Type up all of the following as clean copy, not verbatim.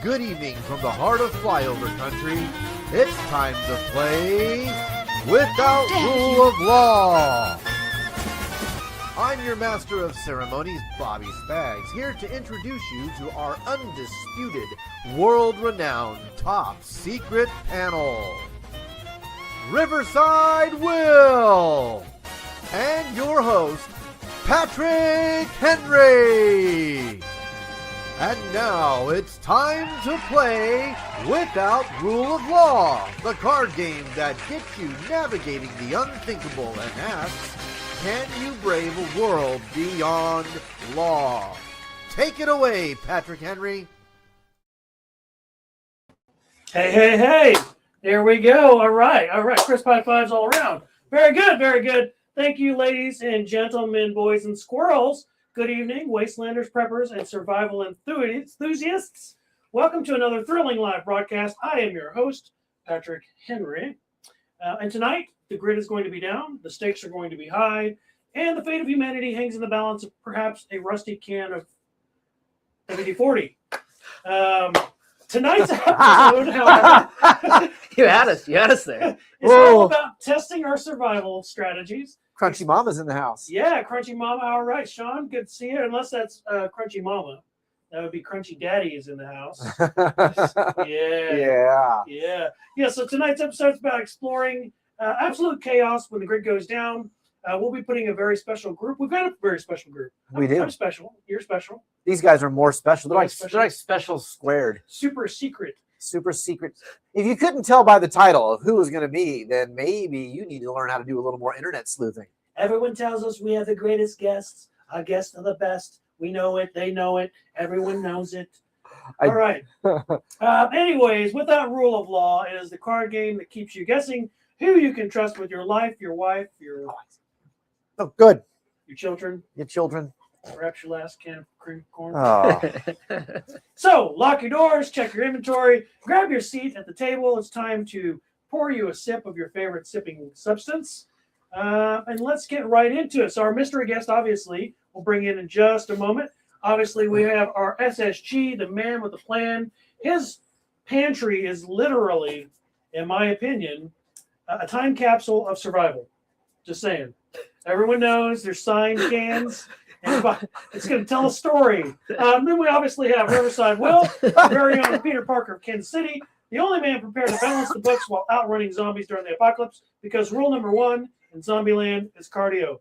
Good evening from the heart of flyover country. It's time to play Without Rule of Law. I'm your master of ceremonies, Bobby Spags, here to introduce you to our undisputed, world-renowned, top-secret panel. Riverside Will and your host, Patrick Henry. And now it's time to play Without Rule of Law, the card game that gets you navigating the unthinkable and asks, can you brave a world beyond law? Take it away, Patrick Henry. Hey. There we go. All right. Chris high fives all around. Very good. Thank you, ladies and gentlemen, boys and squirrels. Good evening, wastelanders, preppers, and survival enthusiasts. Welcome to another thrilling live broadcast. I am your host, Patrick Henry. And tonight, the grid is going to be down, the stakes are going to be high, and the fate of humanity hangs in the balance of perhaps a rusty can of WD-40. Tonight's episode, however, you had us there. It's all about testing our survival strategies. Crunchy Mama's in the house. Yeah, Crunchy Mama. All right, Sean, good to see you. Unless that's Crunchy Mama. That would be Crunchy Daddy is in the house. Yeah. So tonight's episode is about exploring absolute chaos when the grid goes down. We'll be putting a very special group. We've got a very special group. I'm special. You're special. These guys are more special. They're like special squared. Super secret. If you couldn't tell by the title of who was going to be, then maybe you need to learn how to do a little more internet sleuthing. Everyone tells us we have the greatest guests. Our guests are the best. We know it. They know it. Everyone knows it. All right. Anyways, Without Rule of Law, it is the card game that keeps you guessing who you can trust with your life, your wife, your children. Perhaps your last can of cream corn. Oh. So, lock your doors, check your inventory, grab your seat at the table. It's time to pour you a sip of your favorite sipping substance. And let's get right into it. So, our mystery guest, obviously, we'll bring in just a moment. Obviously, we have our SSG, the man with the plan. His pantry is literally, in my opinion, a time capsule of survival. Just saying. Everyone knows there's signed cans. It's going to tell a story. Then we obviously have Riverside Will, very own Peter Parker of Kansas City, the only man prepared to balance the books while outrunning zombies during the apocalypse, because rule number one in Zombieland is cardio.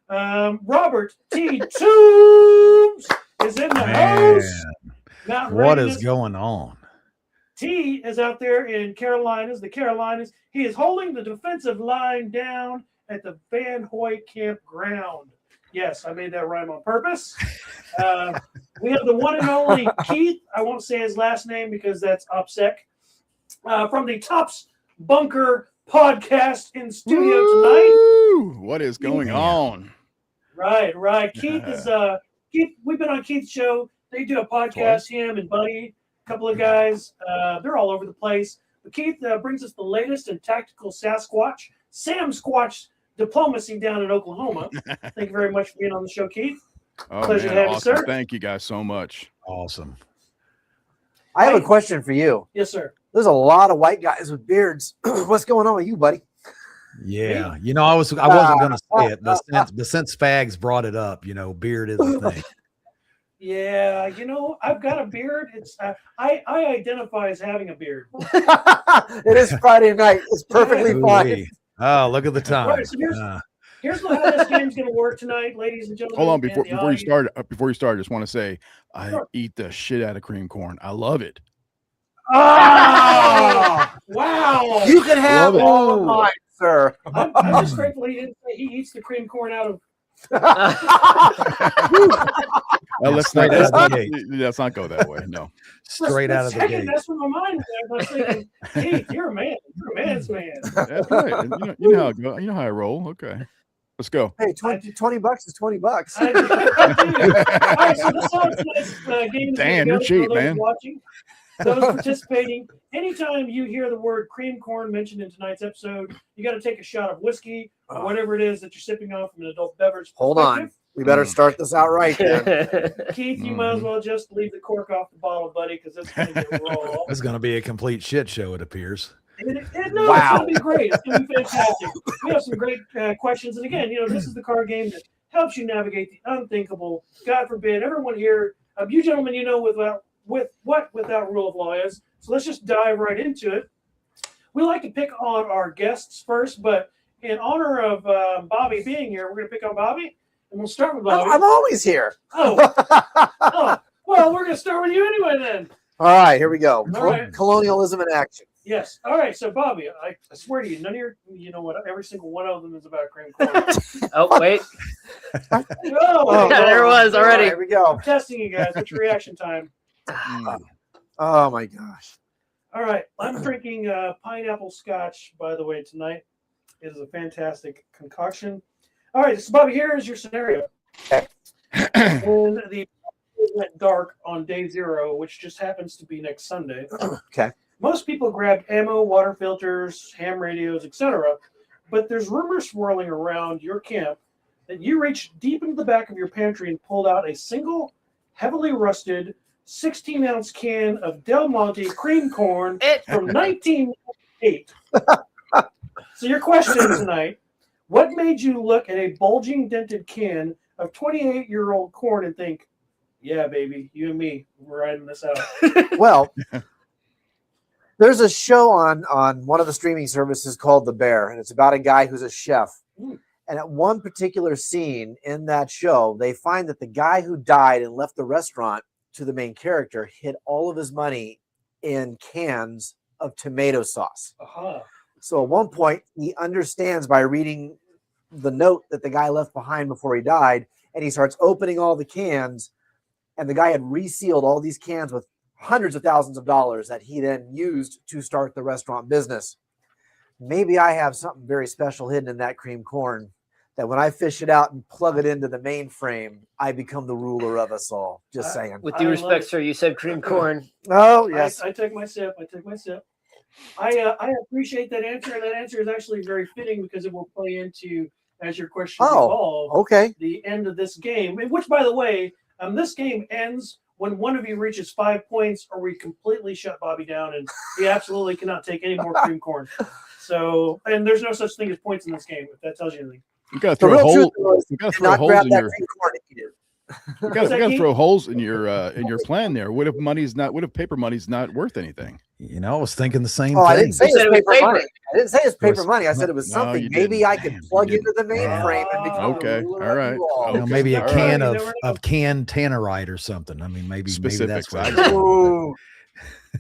Robert T. Toombs is in the house. What is going on? T is out there in the Carolinas. He is holding the defensive line down at the Van Hoy campground. Yes, I made that rhyme on purpose. We have the one and only Keith. I won't say his last name because that's OPSEC. From the Tops Bunker podcast in studio tonight. What is going on? Right. Keith is Keith. We've been on Keith's show. They do a podcast. Him and Buddy, a couple of guys. They're all over the place. But Keith brings us the latest in tactical Sam Squatch diplomacy down in Oklahoma. Thank you very much for being on the show, Keith. Pleasure to have you, sir. Thank you guys so much. Awesome. I have a question for you. Yes, sir. There's a lot of white guys with beards. What's going on with you, buddy? Yeah, I wasn't going to say it, but since Spags brought it up, beard is a thing. Yeah, I've got a beard. It's I identify as having a beard. It is Friday night. It's perfectly fine. Oh, look at the time. Right, so here's how this game's going to work tonight, ladies and gentlemen. Hold on, before you start, I just want to say I eat the shit out of cream corn. I love it. Oh, wow! You can have all of mine, sir. I'm just grateful he didn't say he eats the cream corn out of. Let's not go that way. No, straight out of the gate. That's where my mind was. I was thinking, Keith, you're a man. You're a man's man. That's right. You know how I go. You know how I roll. Okay, let's go. Hey, $20 is $20. I do. All right, so this is tonight's game. Damn, you're cheap, man. Watching. Those participating, anytime you hear the word cream corn mentioned in tonight's episode, you got to take a shot of whiskey or whatever it is that you're sipping on from an adult beverage. Hold on. We better start this out right then. Keith, you might as well just leave the cork off the bottle, buddy, because it's going to get raw. It's going to be a complete shit show, it appears. No, it's Wow. going to be great. It's going to be fantastic. We have some great questions. And again, this is the card game that helps you navigate the unthinkable. God forbid, everyone here, you gentlemen, without rule of law is. So let's just dive right into it. We like to pick on our guests first, but in honor of Bobby being here, we're going to pick on Bobby. And we'll start with Bobby. I'm always here. Oh, well, we're going to start with you anyway then. All right, here we go. All right. Colonialism in action. Yes. All right. So, Bobby, I swear to you, none of your, every single one of them is about cream corn. Oh, wait. Oh, There it was already. Here we go. I'm testing you guys. What's your reaction time? Oh my gosh. All right. I'm drinking pineapple scotch, by the way, tonight. It is a fantastic concoction. All right. So, Bobby, here is your scenario. Okay. When the went dark on day 0, which just happens to be next Sunday. Okay. Most people grabbed ammo, water filters, ham radios, etc. But there's rumors swirling around your camp that you reached deep into the back of your pantry and pulled out a single, heavily rusted, 16-ounce can of Del Monte cream corn from 1998. So your question tonight, what made you look at a bulging, dented can of 28-year-old corn and think, yeah, baby, you and me, we're riding this out? Well, there's a show on one of the streaming services called The Bear, and it's about a guy who's a chef. And at one particular scene in that show, they find that the guy who died and left the restaurant to the main character hid all of his money in cans of tomato sauce. Uh-huh. So at one point, he understands by reading the note that the guy left behind before he died, and he starts opening all the cans, and the guy had resealed all these cans with hundreds of thousands of dollars that he then used to start the restaurant business. Maybe I have something very special hidden in that cream corn that when I fish it out and plug it into the mainframe, I become the ruler of us all. Just saying. With due respect, sir, you said cream corn. Oh, yes. I took my sip. I appreciate that answer, and that answer is actually very fitting because it will play into, as your question evolve, okay, the end of this game, which, by the way, this game ends when one of you reaches 5 points, or we completely shut Bobby down, and he absolutely cannot take any more cream corn. So, and there's no such thing as points in this game, if that tells you anything. You gotta throw holes. You gotta throw holes in your. You gotta throw holes in your plan there. What if paper money's not worth anything? I was thinking the same thing. I didn't say it was paper money. I didn't say it's paper money. I said it was No, something you maybe didn't. I could plug into the mainframe and become Okay, the ruler all of right. you all. Okay. Maybe a All can right. of canned tannerite or something. I mean, maybe Specifics. that's what. Ooh.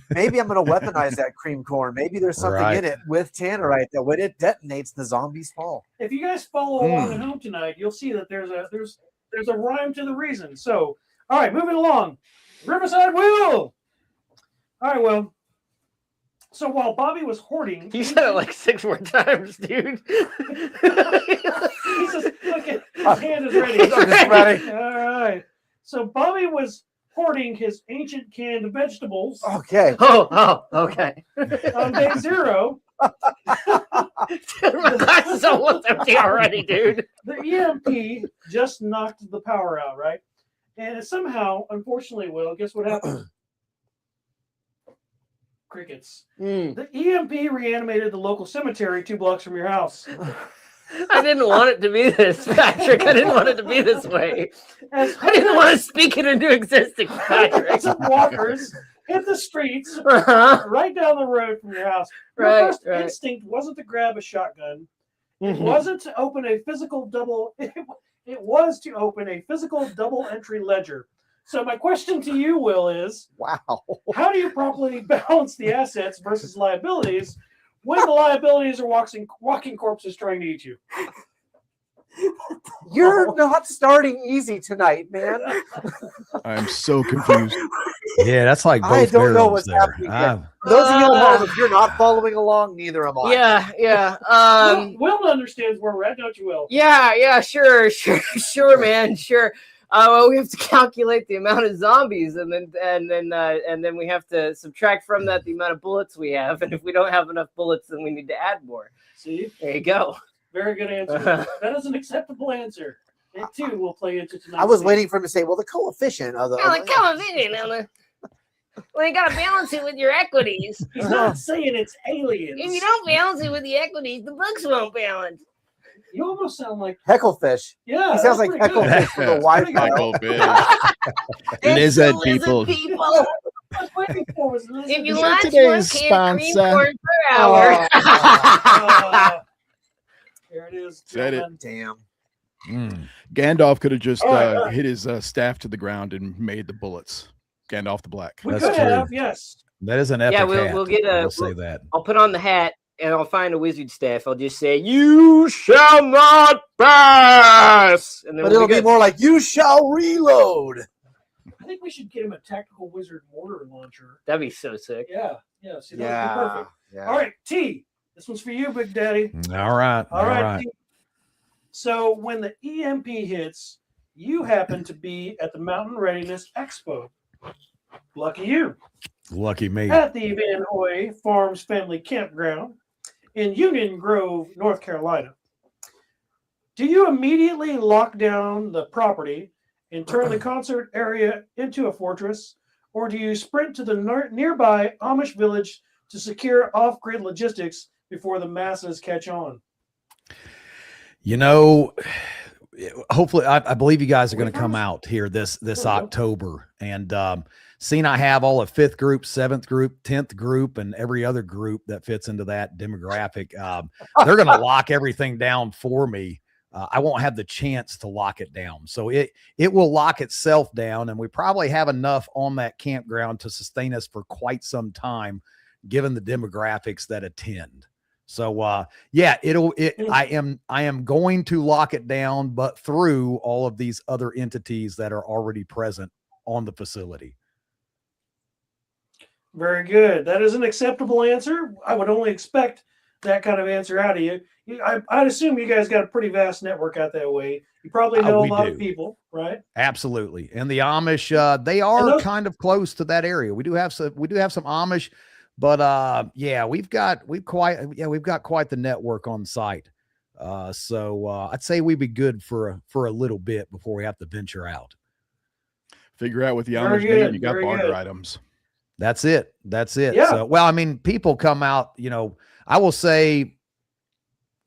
Maybe I'm going to weaponize that cream corn. Maybe there's something in it with tannerite that when it detonates, the zombies fall. If you guys follow along at home tonight, you'll see that there's a rhyme to the reason. So, all right, moving along. Riverside Will. All right, well, so while Bobby was hoarding, You said it like 6 more times, dude. he's just, okay, his hand is ready. I'm just ready. All right. So Bobby was hoarding his ancient canned vegetables Okay. Oh, okay. on day 0. My glass is almost empty already, dude. The EMP just knocked the power out, right? And somehow, unfortunately, Will, guess what happened? Crickets. The EMP reanimated the local cemetery 2 blocks from your house. I didn't want it to be this, Patrick. I didn't want it to be this way. As I didn't want to speak it into existence, Patrick. hundreds of walkers hit the streets Uh-huh. right down the road from your house. Your Right, first right. instinct wasn't to grab a shotgun. It Mhm. wasn't to open a physical double. It was to open a physical double entry ledger. So my question to you, Will, is Wow. how do you properly balance the assets versus liabilities when the liabilities are walking corpses trying to eat you? You're not starting easy tonight, man. I'm so confused. Yeah, that's like both I don't know barrels what's there. happening here. Those of you at home, if you're not following along, neither am I. Yeah. Will understands where we're at, don't you, Will? Yeah, sure, man, sure. Well, we have to calculate the amount of zombies, and then we have to subtract from that the amount of bullets we have. And if we don't have enough bullets, then we need to add more. See? There you go. Very good answer. That is an acceptable answer. It too will play into tonight. I was waiting for him to say, well, the coefficient of the. Well, you got to balance it with your equities. He's not saying it's aliens. If you don't balance it with the equities, the books won't balance. You almost sound like Hecklefish. Yeah, he sounds like Hecklefish from the Wi-Fi. Lizard people. If you want one can cream corn per hour. There it is. Said it. Damn. Gandalf could have just hit his staff to the ground and made the bullets. Gandalf the Black. We could have, yes. That is an epic Yeah, we'll get a. say that. I'll put on the hat and I'll find a wizard staff. I'll just say, "You shall not pass," and then but it'll be more like, "You shall reload." I think we should get him a tactical wizard mortar launcher. That'd be so sick. Yeah. See, that would be perfect. Yeah. All right, T. This one's for you, Big Daddy. All right. T. So when the EMP hits, you happen to be at the Mountain Readiness Expo. Lucky you. Lucky me. At the Van Hoy Farms Family Campground in Union Grove, North Carolina. Do you immediately lock down the property and turn the concert area into a fortress, or do you sprint to the nearby Amish village to secure off-grid logistics before the masses catch on? You know, hopefully, I believe you guys are going to come out here this October, and seeing I have all of 5th group, 7th group, 10th group, and every other group that fits into that demographic, they're going to lock everything down for me. I won't have the chance to lock it down. So it will lock itself down, and we probably have enough on that campground to sustain us for quite some time, given the demographics that attend. So yeah, I am going to lock it down, but through all of these other entities that are already present on the facility. Very good. That is an acceptable answer. I would only expect that kind of answer out of you. I'd assume you guys got a pretty vast network out that way. You probably know a lot of people, right? Absolutely. And the Amish, they are kind of close to that area. We do have some Amish, but yeah, we've got quite the network on site. So I'd say we'd be good for a little bit before we have to venture out. Figure out what the Amish need. You got barter items. That's it. Yeah. So, well, I mean, people come out, I will say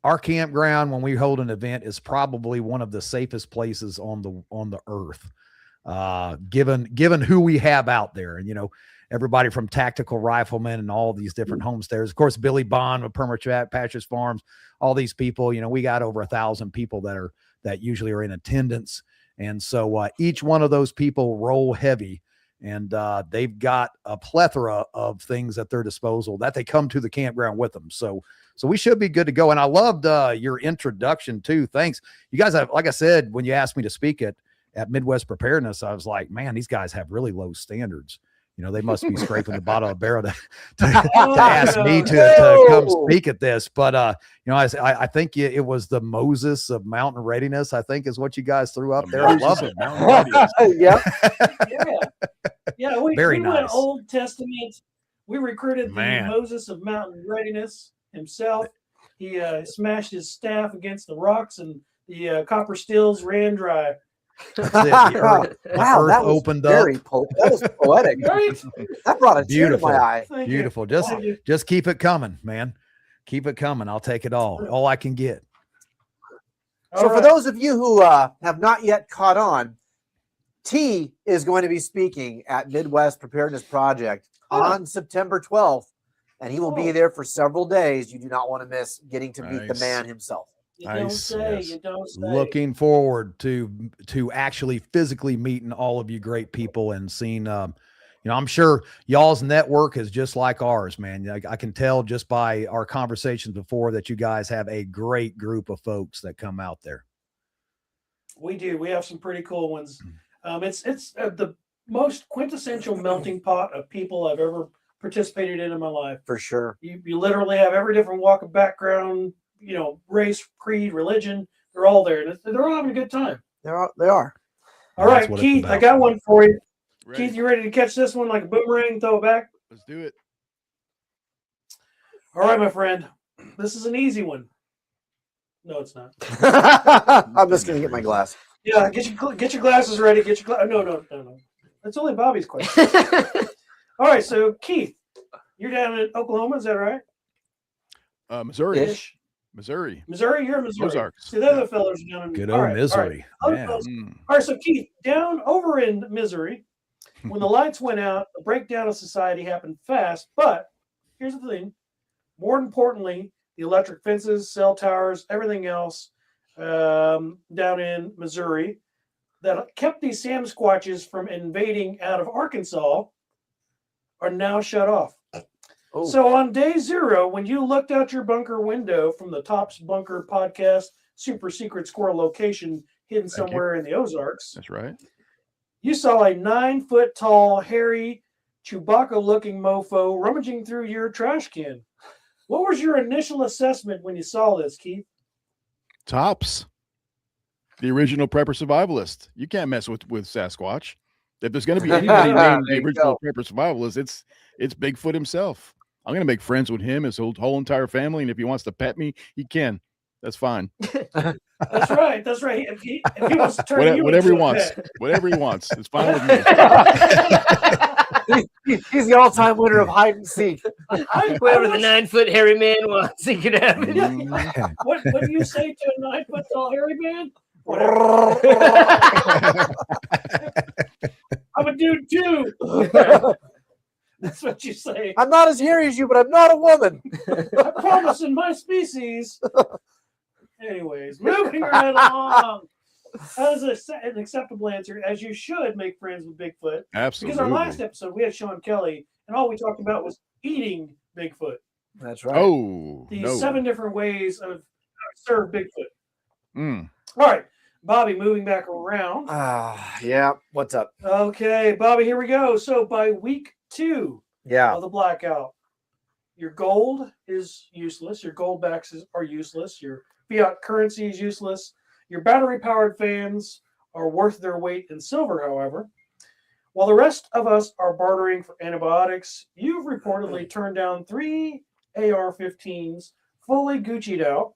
our campground, when we hold an event, is probably one of the safest places on the earth, given who we have out there. And, everybody from tactical riflemen and all these different homesteaders, of course, Billy Bond with Perma Patches Farms, all these people, we got over 1,000 people that usually are in attendance. And so each one of those people roll heavy, and they've got a plethora of things at their disposal that they come to the campground with them. So we should be good to go. And I loved your introduction too. Thanks. You guys have, like I said, when you asked me to speak at Midwest Preparedness, I was like, man, these guys have really low standards. They must be scraping the bottom of the barrel to ask me to come speak at this. But, I think it was the Moses of Mountain Readiness, I think is what you guys threw up there. I love it. Mountain Readiness. Yeah. We nice. went Old Testament. We recruited the Moses of Mountain Readiness himself. He smashed his staff against the rocks, and the copper stills ran dry. That's it. Wow, that was opened up. That was poetic. Right? That brought a tear to my eye. Beautiful. Just keep it coming, man. Keep it coming. I'll take it all I can get. So for those of you who have not yet caught on, T is going to be speaking at Midwest Preparedness Project on September 12th, and he will be there for several days. You do not want to miss getting to meet the man himself. You don't say. Looking forward to actually physically meeting all of you great people and seeing, I'm sure y'all's network is just like ours, man. I can tell just by our conversations before that you guys have a great group of folks that come out there. We do. We have some pretty cool ones. It's the most quintessential melting pot of people I've ever participated in my life. For sure. You literally have every different walk of background, race, creed, religion. They're all there. They're all having a good time. They are. All right, Keith, I got one for you. Ready. Keith, you ready to catch this one like a boomerang, throw it back? Let's do it. All right, my friend. This is an easy one. No, it's not. I'm just going to get my glass. Yeah, get your glasses ready. Get your no. That's only Bobby's question. All right, so Keith, you're down in Oklahoma, is that right? Missouri. Missouri. You're in Missouri. Ozarks. See, the other fellas are down in Good old Missouri. All right, so Keith, down over in Missouri, when the lights went out, the breakdown of society happened fast. But here's the thing: more importantly, the electric fences, cell towers, everything else down in Missouri that kept these Sasquatches from invading out of Arkansas are now shut off. Oh. So on day 0, when you looked out your bunker window from the Tops Bunker podcast super secret squirrel location hidden somewhere in the Ozarks. That's right. You saw a 9-foot tall, hairy, Chewbacca-looking mofo rummaging through your trash can. What was your initial assessment when you saw this, Keith? Tops. The original prepper survivalist. You can't mess with Sasquatch. If there's going to be anybody named the original prepper survivalist, it's Bigfoot himself. I'm going to make friends with him, his whole entire family, and if he wants to pet me, he can. That's fine. That's right. If he wants to turn whatever he wants. Whatever he wants. It's fine with me. He's the all-time winner of hide and seek. Whatever the 9-foot hairy man wants, he can have it. What do you say to a 9-foot tall hairy man? I'm a dude too. That's what you say. I'm not as hairy as you, but I'm not a woman. I promise in my species. Anyways, moving right along. That was an acceptable answer, as you should make friends with Bigfoot. Absolutely. Because our last episode, we had Sean Kelly, and all we talked about was eating Bigfoot. That's right. Oh, the 7 different ways of how to serve Bigfoot. Mm. All right, Bobby, moving back around. Yeah. What's up? Okay, Bobby, here we go. So by week 2 of the blackout, your gold is useless. Your gold backs are useless. Your fiat currency is useless. Your battery-powered fans are worth their weight in silver, however. While the rest of us are bartering for antibiotics, you've reportedly turned down 3 AR-15s fully Gucci'd out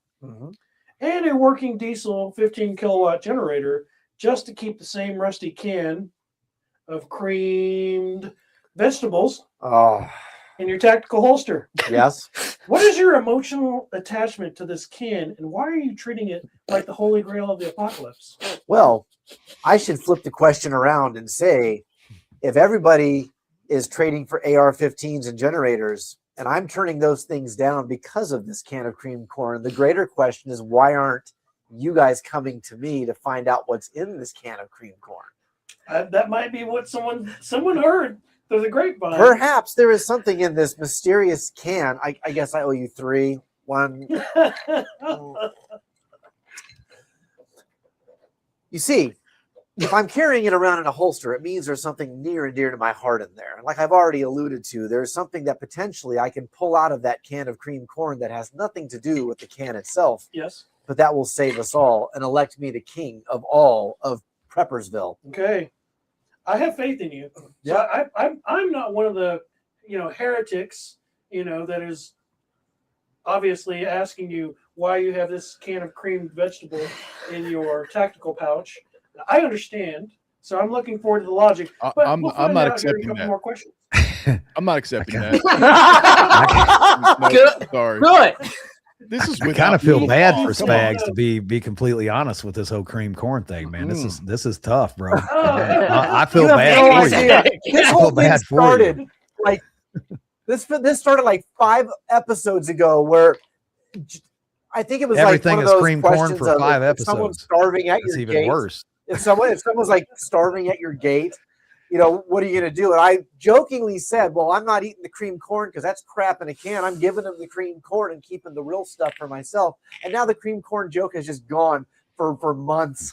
and a working diesel 15-kilowatt generator just to keep the same rusty can of creamed vegetables in your tactical holster. Yes. What is your emotional attachment to this can, and why are you treating it like the holy grail of the apocalypse? Well, I should flip the question around and say, if everybody is trading for AR-15s and generators, and I'm turning those things down because of this can of cream corn, the greater question is, why aren't you guys coming to me to find out what's in this can of cream corn? That might be what someone heard. There's a grapevine. Perhaps there is something in this mysterious can. I guess I owe you 3. 1. You see, if I'm carrying it around in a holster, it means there's something near and dear to my heart in there. And like I've already alluded to, there's something that potentially I can pull out of that can of cream corn that has nothing to do with the can itself. Yes. But that will save us all and elect me the king of all of Preppersville. Okay. I have faith in you. Yeah. So I'm not one of the heretics, that is obviously asking you why you have this can of creamed vegetable in your tactical pouch. I understand, so I'm looking forward to the logic. But I'm not accepting that. More questions. I'm not accepting that. Sorry. Good. This is. I kind of feel bad for Spags, to be completely honest with this whole cream corn thing, man. This is tough, bro. I feel bad for you. This whole thing started like this started like 5 episodes ago, where I think it was everything like one is cream corn for 5 episodes. Someone starving at That's your even gate. Worse. If someone's like starving at your gate, what are you going to do? And I jokingly said, well, I'm not eating the cream corn because that's crap in a can. I'm giving them the cream corn and keeping the real stuff for myself. And now the cream corn joke has just gone for months.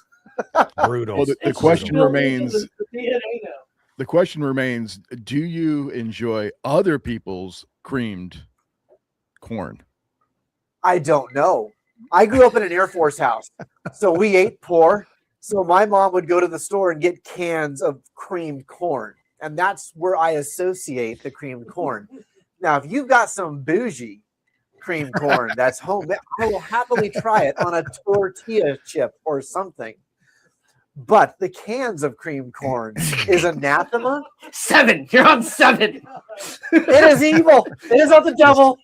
Brutal. Well, the question remains. The question remains: do you enjoy other people's creamed corn? I don't know. I grew up in an Air Force house, so we ate poor. So my mom would go to the store and get cans of creamed corn, and that's where I associate the creamed corn. Now, if you've got some bougie creamed corn that's home, I will happily try it on a tortilla chip or something. but the cans of cream corn is anathema. 7. You're on 7. It is evil. It is of the devil.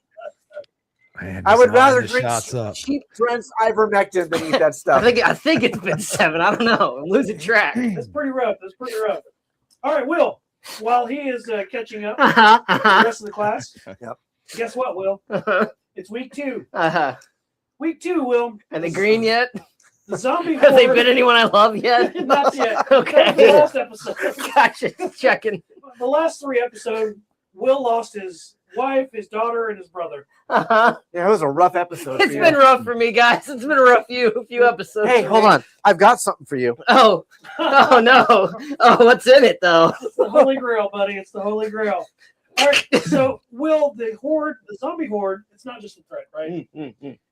Man, I just would lining rather the drink shots up. cheap drenched ivermectin than eat that stuff. I think it's been 7. I don't know. I'm losing track. That's pretty rough. That's pretty rough. All right, Will. While he is catching up with the rest of the class, Yep. guess what, Will? It's week 2. Week 2, Will. Are they green yet? The zombie Have they horde- been anyone I love yet? Not yet. Okay. That was the last episode. Gotcha. Just checking. The last 3 episodes, Will lost his wife, his daughter, and his brother. Yeah, it was a rough episode. It's for been you. rough for me, guys. It's been a rough few episodes. Hey, for hold me. on. I've got something for you. Oh no. Oh, what's in it though? It's the Holy Grail, buddy. It's the Holy Grail. All right. So, Will, the zombie horde, it's not just a threat, right?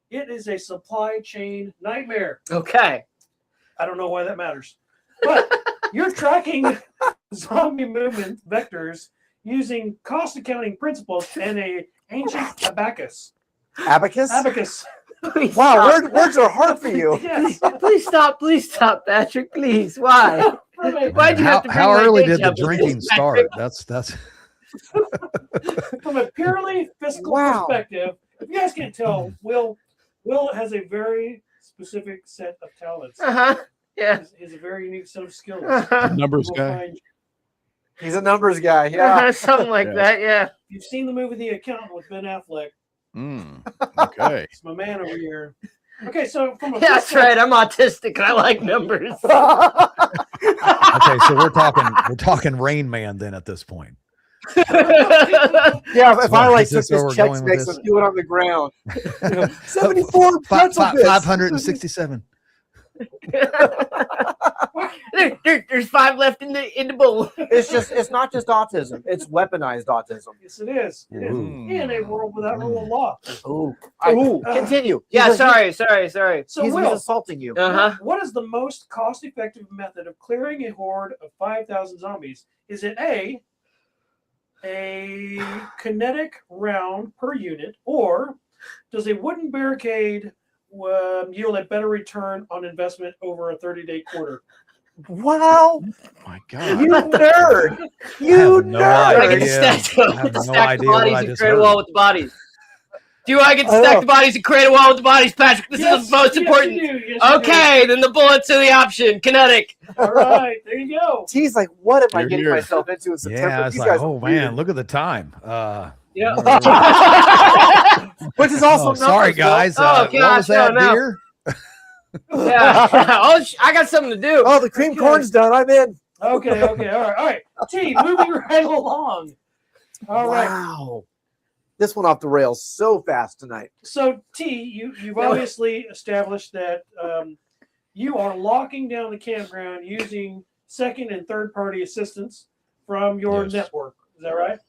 It is a supply chain nightmare. Okay. I don't know why that matters. But you're tracking zombie movement vectors using cost accounting principles and a ancient abacus. Abacus? Abacus. Please Wow, stop. words are hard for you. Yes. Please stop, Patrick. Please. Why? Why'd you have to bring How my early day did the job into drinking this, start? Patrick? That's From a purely fiscal Wow. perspective, if you guys can't tell, Will has a very specific set of talents. Yeah. He has a very unique set of skills. Numbers We'll guy. find- He's a numbers guy. Yeah. Something like Yeah. that. Yeah. You've seen the movie The Accountant with Ben Affleck. Okay. It's my man over here. Okay, so from a Yeah, that's fiscal- right. I'm autistic and I like numbers. okay. So we're talking Rain Man then at this point. Yeah, if I like Is took this where this we're check going with mix this? and threw it on the ground. 74 pretzel bits. 567. There's 5 left in the bowl. It's not just autism. It's weaponized autism. Yes, it is. It is. Ooh. In a world without rule of law. Ooh. Continue. Yeah, He's- sorry. So, He's Will, assaulting you. what is the most cost-effective method of clearing a horde of 5,000 zombies? Is it A, kinetic round per unit, or does a wooden barricade yield a better return on investment over a 30-day quarter? Wow. My God. You nerd. I You have no nerd. I get to idea. stack, I have no stack the idea what bodies I and just create a heard. wall with the bodies. Do I get to Oh. stack the bodies and create a wall with the bodies, Patrick? This Yes, is the most yes, important. you do. Yes, you Okay, then the bullets are the option. Kinetic. do. All right, there you go. He's like, what am I You're getting here. myself into in September? Yeah, it's These like, guys are oh weird. man, look at the time. Yeah. Which is also Oh, sorry numbers, though. guys. Oh, What was gosh, that no. beer? Yeah. Oh, I got something to do. Oh, the cream corn's done. I'm in. Okay, all right. T, moving right along. All right. Wow. This went off the rails so fast tonight. So, T, you've obviously established that you are locking down the campground using second and third party assistance from your Yes. network. Is that right?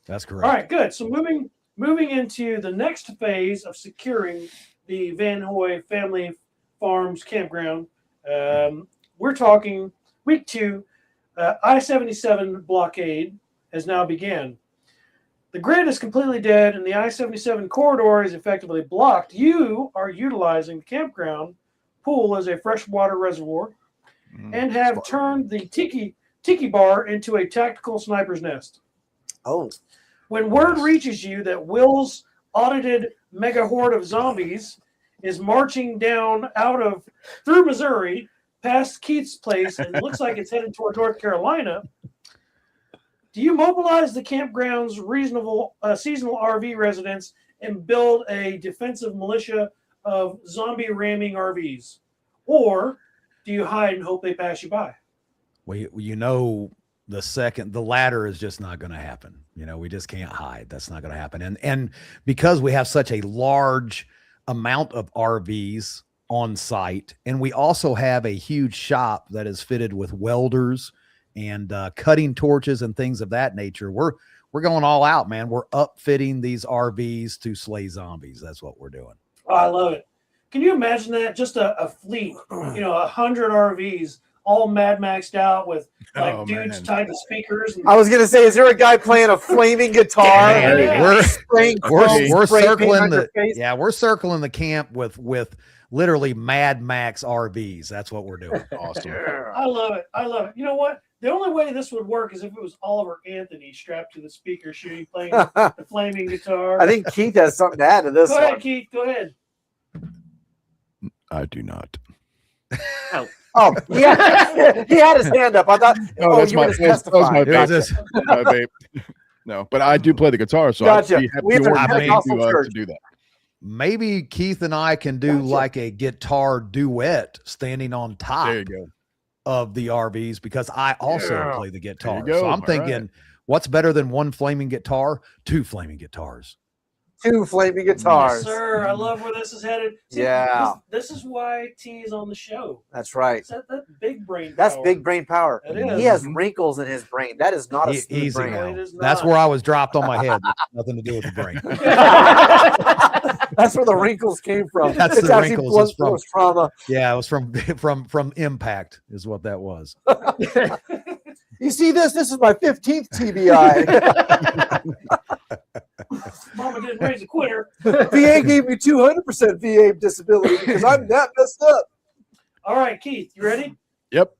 That's correct. All right, good. So moving into the next phase of securing the Van Hoy Family Farms campground, we're talking week 2. I-77 blockade has now began. The grid is completely dead and the I-77 corridor is effectively blocked. You are utilizing the campground pool as a freshwater reservoir and have turned the tiki bar into a tactical sniper's nest. Oh. When word reaches you that Will's audited mega horde of zombies is marching down through Missouri past Keith's place and looks like it's headed toward North Carolina, do you mobilize the campground's reasonable seasonal RV residents and build a defensive militia of zombie ramming RVs? Or do you hide and hope they pass you by? Well, the latter is just not going to happen. We just can't hide. That's not going to happen. And because we have such a large amount of RVs on site, and we also have a huge shop that is fitted with welders and cutting torches and things of that nature, we're going all out, man. We're upfitting these RVs to slay zombies. That's what we're doing. Oh, I love it. Can you imagine that? Just a fleet, 100 RVs all Mad Maxed out with like Oh, dudes man. tied to speakers. And, I was gonna say, is there a guy playing a flaming guitar? Yeah. We're Spraying we're, foam, we're spray paint circling on your the face? we're circling the camp with literally Mad Max RVs. That's what we're doing. Awesome. I love it. I love it. You know what? The only way this would work is if it was Oliver Anthony strapped to the speaker shooting, playing the flaming guitar. I think Keith has something to add to this Go ahead, one. Keith. Go ahead. I do not. Oh, yeah, he had his hand up. I thought, that's you were just testifying. It was just- my vape. No, but I do play the guitar, so Gotcha. I'd be happy We have to a work with you Pentecostal to church. do that. maybe Keith and I can do Gotcha. like a guitar duet standing on top There you go. of the RVs, because I also play the guitar. go. So I'm All thinking, right. what's better than one flaming guitar? Two flaming guitars. 2 flaming Yes, guitars. sir. I love where this is headed. See, Yeah. This is why T is on the show. That's right. It's that big brain. That's power. big brain power. It is. He has wrinkles in his brain. That is not a E- smooth easy brain. now. It is That's not. where I was dropped on my head. Nothing to do with the brain. That's where the wrinkles came from. That's It's the actually wrinkles blood is from. force trauma. Yeah, it was from impact is what that was. You see this? This is my 15th TBI. Mama didn't raise a quitter. VA gave me 200% VA disability because I'm that messed up. All right, Keith, you ready? Yep.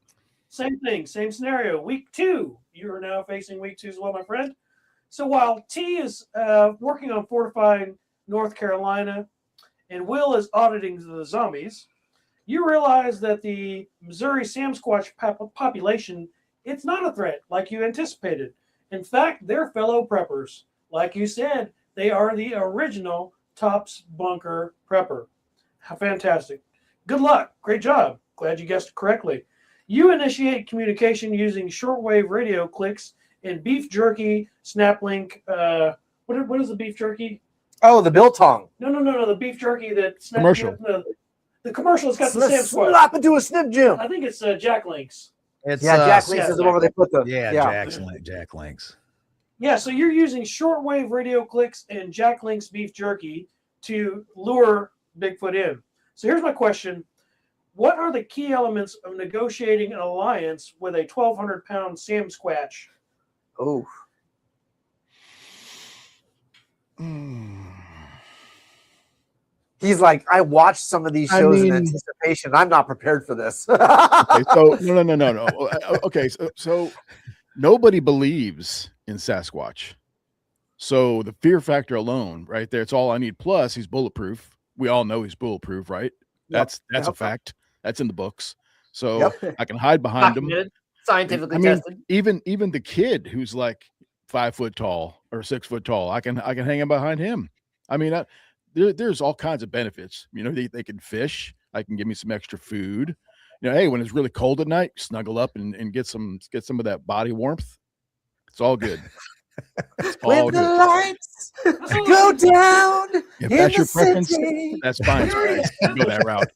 Same thing, same scenario. Week 2. You are now facing week 2 as well, my friend. So while T is working on fortifying North Carolina and Will is auditing the zombies, you realize that the Missouri Samsquatch population, it's not a threat like you anticipated. In fact, they're fellow preppers. Like you said, they are the original Tops Bunker prepper. How fantastic. Good luck. Great job. Glad you guessed correctly. You initiate communication using shortwave radio clicks and beef jerky snap link. What is the beef jerky? Oh, the biltong. No. The beef jerky that snap. Commercial. The commercial has got the Samsquatch. Slap into a snip Jim. I think it's Jack Links. It's Yeah, Jack Links yeah, is the one where they put the Jack Links. Yeah, so you're using shortwave radio clicks and Jack Link's beef jerky to lure Bigfoot in. So here's my question. What are the key elements of negotiating an alliance with a 1,200-pound Samsquatch? Oh, he's like, I watched some of these I shows in mean- anticipation. I'm not prepared for this. Okay, so no. Okay, so nobody believes in Sasquatch. So the fear factor alone, right there, it's all I need. Plus, he's bulletproof. We all know he's bulletproof, right? That's a fact. That's in the books. So I can hide behind him. Documented, scientifically I mean, tested. even the kid who's like 5 foot tall or 6 foot tall, I can hang him behind him. I mean, there's all kinds of benefits. You know, they can fish. I can give me some extra food. You know, hey, when it's really cold at night, snuggle up and get some of that body warmth. It's all good. It's all With the good. lights go down If in that's the your preference, city. that's fine. Spags. Go that route.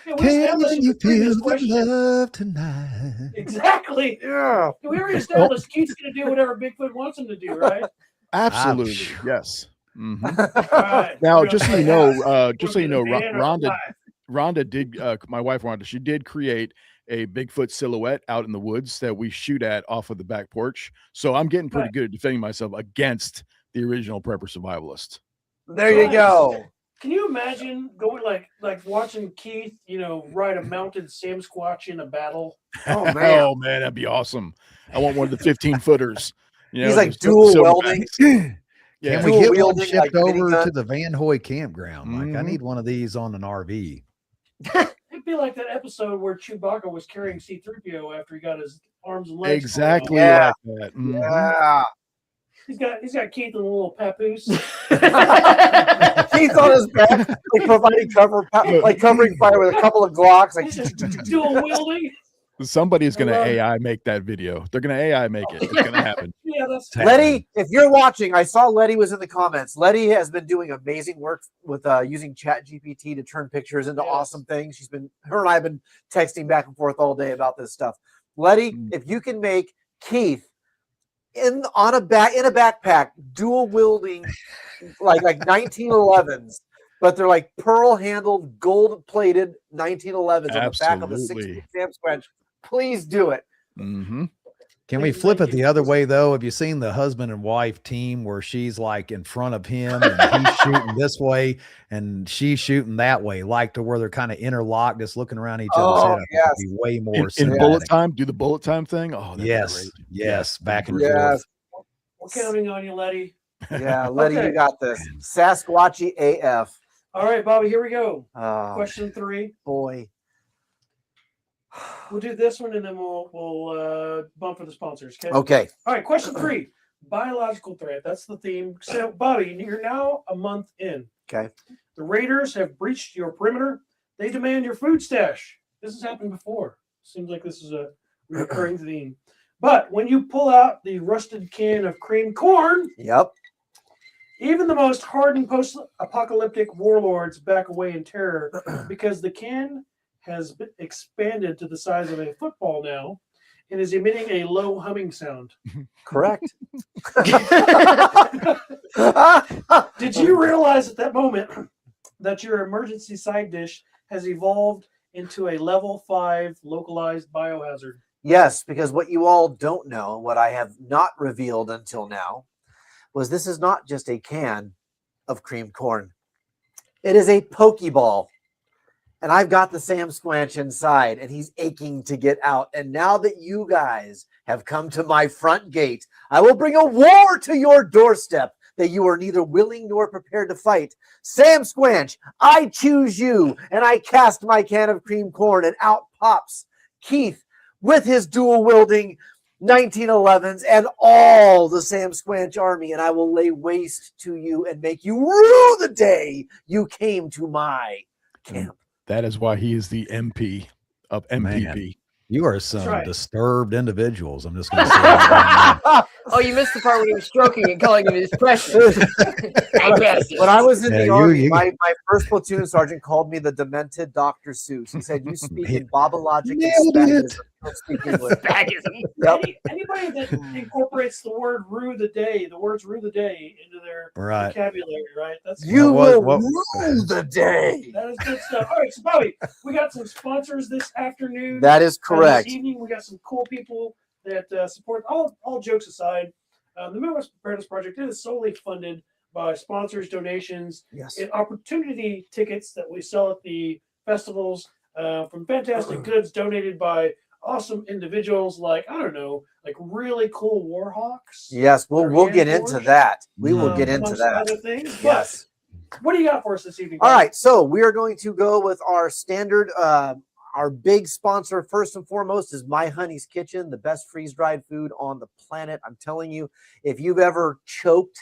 Yeah, we established in the previous question- love tonight? Exactly. Yeah. We already established Keith's going to do whatever Bigfoot wants him to do, right? Absolutely. Ouch. Yes. Mhm. All right. Now, We're just so gonna you play know, that. just so you know, We're gonna ban our Rhonda did, my wife Rhonda, she did create a Bigfoot silhouette out in the woods that we shoot at off of the back porch. So I'm getting pretty Right. good at defending myself against the original prepper survivalist. There you go. Can you imagine going like watching Keith, ride a mounted Samsquatch in a battle? Oh man. Oh man, that'd be awesome. I want one of the 15 footers. He's like those dual silverbacks. welding. Yeah. Can we Dual get one wielding, shipped like, over minigun? to the Van Hoy campground? Like, I Mhm. need one of these on an RV. It'd be like that episode where Chewbacca was carrying C-3PO after he got his arms and legs. Exactly Yeah. like that. Mhm. Yeah. He's got Keith in a little papoose. Keith on his back, like providing covering fire with a couple of Glocks. Like, Dual wielding. Somebody's going to I love it. AI make that video. They're going to AI make it. It's going to happen. Yeah, that's Letty, if you're watching, I saw Letty was in the comments. Letty has been doing amazing work with using Chat GPT to turn pictures into Yes. awesome things. Her and I have been texting back and forth all day about this stuff. Letty, if you can make Keith in a backpack, dual wielding like 1911s, but they're like pearl handled, gold plated 1911s on the back of a Absolutely. 60 Samsquatch. Please do it. Mm-hmm. Can we flip it the other way though? Have you seen the husband and wife team where she's like in front of him and he's shooting this way and she's shooting that way, like to where they're kind of interlocked, just looking around each other's head? I think it'd be way more in bullet time. Do the bullet time thing. Oh, yes, yes, back and Yes. forth. We're counting on you, Letty. Yeah, Letty, Okay. you got this. Sasquatchy AF. All right, Bobby, here we go. Oh, Question 3. boy. We'll do this one and then we'll bump for the sponsors. Okay. Okay. All right. Question 3. Biological threat. That's the theme. So, Bobby, you're now a month in. Okay. The Raiders have breached your perimeter. They demand your food stash. This has happened before. Seems like this is a recurring theme. But when you pull out the rusted can of creamed corn, Yep. even the most hardened post-apocalyptic warlords back away in terror because the can has been expanded to the size of a football now and is emitting a low humming sound. Correct. Did you realize at that moment that your emergency side dish has evolved into a level 5 localized biohazard? Yes, because what you all don't know, what I have not revealed until now, was this is not just a can of creamed corn. It is a Pokeball. And I've got the Sam Squanch inside, and he's aching to get out. And now that you guys have come to my front gate, I will bring a war to your doorstep that you are neither willing nor prepared to fight. Sam Squanch, I choose you, and I cast my can of creamed corn, and out pops Keith with his dual-wielding 1911s and all the Sam Squanch army, and I will lay waste to you and make you rue the day you came to my camp. That is why he is the MP of MPP. Man, you are some right. disturbed individuals. I'm just going to say that right now. Oh, you missed the part where he was stroking and calling him his precious. I guess. When I was in the Yeah, army, my first platoon sergeant called me the demented Dr. Seuss. He said, "You speak in Babalogic and Nailed it. Spags. You don't speak English." Spagism. Yep. Anybody that incorporates the word rue the day, the words rue the day into their Right. vocabulary, right? That's You What- will what- rue the day. that is good stuff. All right, so Bobby, we got some sponsors this afternoon. That is correct. This evening, we got some cool people that support. All jokes aside, the Midwest Preparedness Project is solely funded by sponsors, donations, Yes. and opportunity tickets that we sell at the festivals from fantastic goods donated by awesome individuals like, I don't know, like really cool Warhawks. Yes, Or we'll get hand into forged. that. We will get amongst into that. Other things. But Yes. what do you got for us this evening? All Bobby? right, so we are going to go with our standard, our big sponsor first and foremost is My Honey's Kitchen, the best freeze-dried food on the planet. I'm telling you, if you've ever choked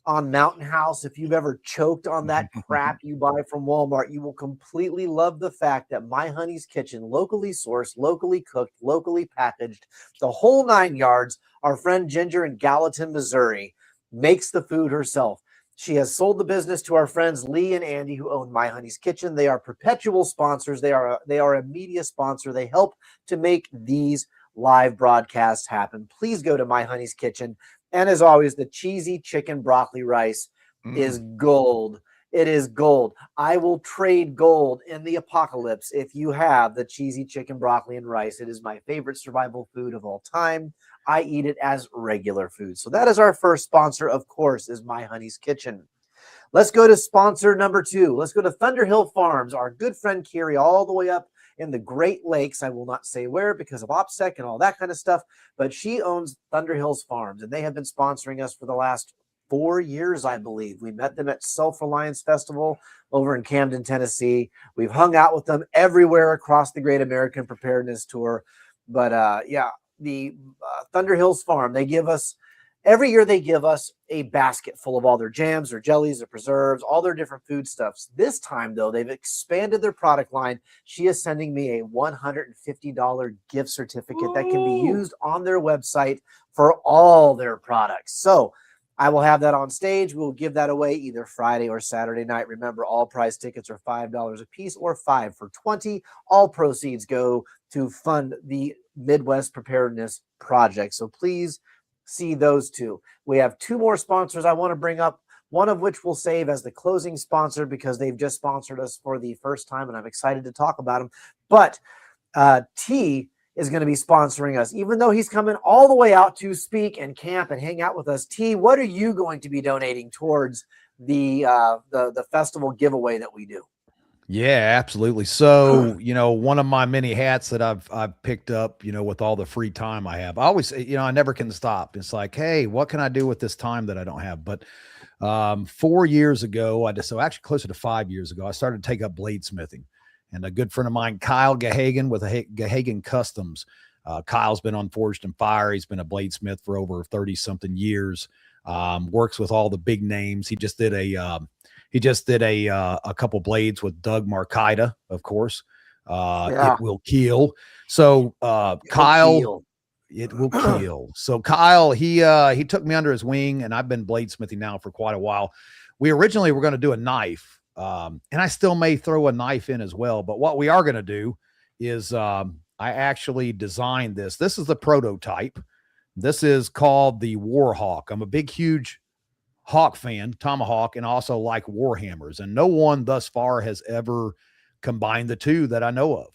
on Mountain House, if you've ever choked on that crap you buy from Walmart, you will completely love the fact that My Honey's Kitchen, locally sourced, locally cooked, locally packaged, the whole 9 yards. Our friend Ginger in Gallatin, Missouri, makes the food herself. She has sold the business to our friends Lee and Andy, who own My Honey's Kitchen. They are perpetual sponsors. They are a media sponsor. They help to make these live broadcasts happen. Please go to My Honey's Kitchen. And as always, the cheesy chicken broccoli rice is gold. It is gold. I will trade gold in the apocalypse if you have the cheesy chicken broccoli and rice. It is my favorite survival food of all time. I eat it as regular food. So that is our first sponsor, of course, is My Honey's Kitchen. Let's go to sponsor number 2. Let's go to Thunderhill Farms. Our good friend Carrie, all the way up in the Great Lakes. I will not say where because of OPSEC and all that kind of stuff, but she owns Thunderhills Farms, and they have been sponsoring us for the last 4 years, I believe. We met them at Self-Reliance Festival over in Camden, Tennessee. We've hung out with them everywhere across the Great American Preparedness Tour. But the Thunderhills Farm, they give us, every year they give us a basket full of all their jams, their jellies, their preserves, all their different foodstuffs. This time, though, they've expanded their product line. She is sending me a $150 gift certificate that can be used on their website for all their products. So I will have that on stage. We'll give that away either Friday or Saturday night. Remember, all prize tickets are $5 a piece or $5 for $20. All proceeds go to fund the Midwest Preparedness Project. So please see those two. We have 2 more sponsors I want to bring up, one of which we'll save as the closing sponsor because they've just sponsored us for the first time, and I'm excited to talk about them. But T is going to be sponsoring us, even though he's coming all the way out to speak and camp and hang out with us. T, what are you going to be donating towards the festival giveaway that we do? Yeah, absolutely. So, one of my many hats that I've picked up, with all the free time I have, I always say, I never can stop. It's like, hey, what can I do with this time that I don't have? But 4 years ago, actually closer to 5 years ago, I started to take up bladesmithing. And a good friend of mine, Kyle Gahagan with Gahagan Customs. Kyle's been on Forged and Fire. He's been a bladesmith for over 30 something years. Works with all the big names. He just did a couple blades with Doug Markida, of course. It will kill. So Kyle, it will kill. So Kyle, he took me under his wing, and I've been bladesmithing now for quite a while. We originally were going to do a knife, and I still may throw a knife in as well. But what we are going to do is I actually designed this. This is the prototype. This is called the Warhawk. I'm a big, huge Hawk fan, Tomahawk, and also like Warhammers, and no one thus far has ever combined the two that I know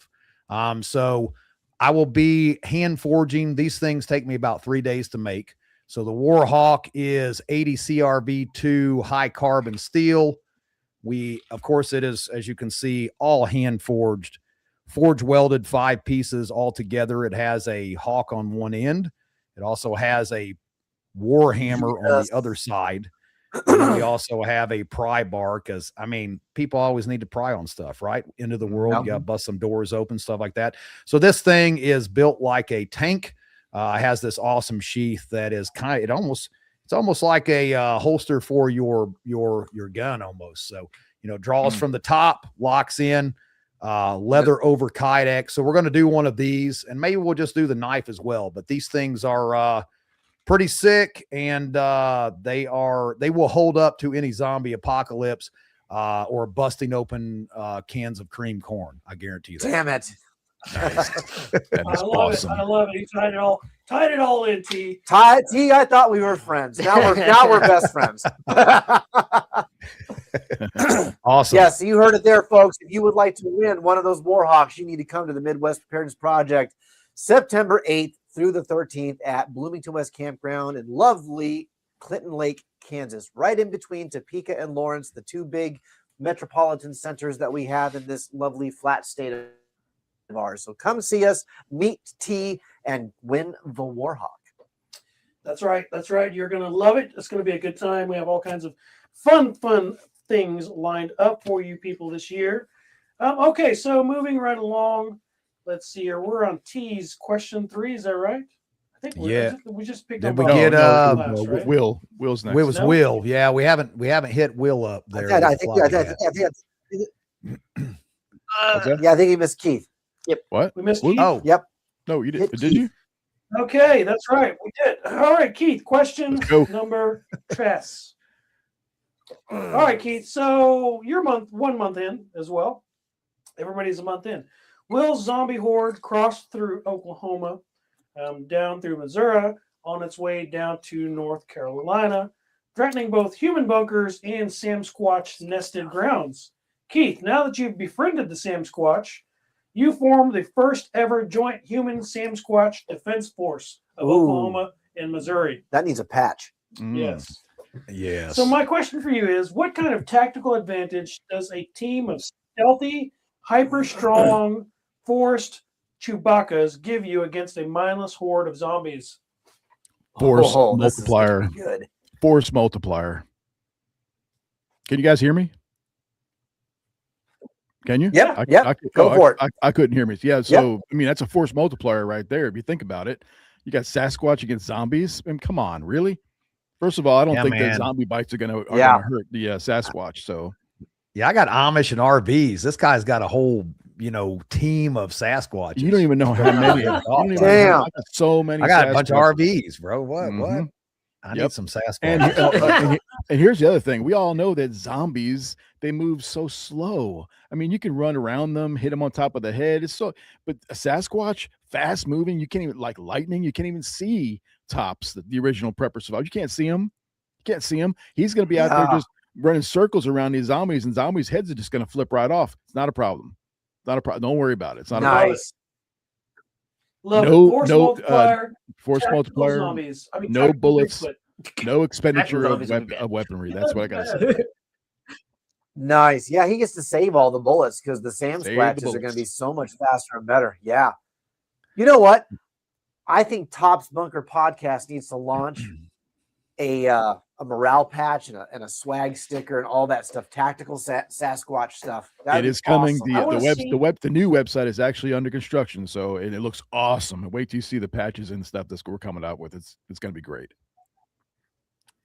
of. So I will be hand forging. These things take me about 3 days to make. So the Warhawk is 80 CRB2 high carbon steel. Of course, it is, as you can see, all hand forged, forge welded 5 pieces all together. It has a hawk on one end. It also has a Warhammer on the other side. And we also have a pry bar, because people always need to pry on stuff, right? Into the world, you got to bust some doors open, stuff like that. So this thing is built like a tank. It has this awesome sheath that is it's almost like a holster for your gun almost. So draws from the top, locks in, leather over Kydex. So we're going to do one of these, and maybe we'll just do the knife as well. But these things are pretty sick, and they will hold up to any zombie apocalypse or busting open cans of cream corn. I guarantee you that. Damn it. Nice. That is awesome. I love it. You tied it all in, T. T, I thought we were friends. Now we're best friends. Awesome. Yes, you heard it there, folks. If you would like to win one of those Warhawks, you need to come to the Midwest Preparedness Project September 8th through the 13th at Bloomington West Campground in lovely Clinton Lake, Kansas, right in between Topeka and Lawrence, the two big metropolitan centers that we have in this lovely flat state of ours. So come see us, meet T, and win the Warhawk. That's right. That's right. You're going to love it. It's going to be a good time. We have all kinds of fun things lined up for you people this year. Okay, so moving right along. Let's see here. We're on T's question 3. Is that right? I think we just picked up. Did we get right? Will's next. It was Will. Yeah, we haven't hit Will up there. I think he missed Keith. Yep. What? We missed Keith? Keith. Oh, yep. No, you did. Did you? Okay, that's right. We did. All right, Keith. Question number Tress. All right, Keith. So you're 1 month in as well. Everybody's a month in. Will zombie horde cross through Oklahoma, down through Missouri, on its way down to North Carolina, threatening both human bunkers and Sam Squatch nested grounds? Keith, now that you've befriended the Sam Squatch, you formed the first ever joint human Sam Squatch defense force of Oklahoma and Missouri. That needs a patch. Yes. Yes. So my question for you is, what kind of tactical advantage does a team of stealthy, hyper-strong, forced Chewbacca's give you against a mindless horde of zombies? Force multiplier. Good. Force multiplier. Can you guys hear me? Can you? Yeah. Go for it. I couldn't hear me. Yeah. So, that's a force multiplier right there. If you think about it, you got Sasquatch against zombies. I mean, come on, really? First of all, I don't think that zombie bites are going to hurt the Sasquatch. So, I got Amish and RVs. This guy's got a whole, team of Sasquatches. You don't even know how many. Damn. I got so many. I got a bunch of RVs, bro. What? I need some Sasquatch. And here's the other thing. We all know that zombies, they move so slow. I mean, you can run around them, hit them on top of the head. But a Sasquatch, fast moving, you can't even, like lightning, you can't even see Tops, the original Prepper Survivor. You can't see him. He's going to be out there just running circles around these zombies, and zombies' heads are just going to flip right off. It's not a problem. Don't worry about it. It's not a problem. Love it. No- Force no, multiplier. Force tactical multiplier. Zombies. I mean, No tactical bullets. Bigfoot. No expenditure of, zombies would be bad. of weaponry. That's what I gotta say. Nice. Yeah, he gets to save all the bullets because the Sam Save the Squatches are going to bullets. be so much faster and better. Yeah. You know what? I think Top's Bunker Podcast needs to launch a morale patch and a swag sticker and all that stuff. Tactical Sasquatch stuff. That'd It be is coming. awesome. I wanna see- The new website is actually under construction, so it looks awesome. Wait till you see the patches and stuff that we're coming out with. It's going to be great.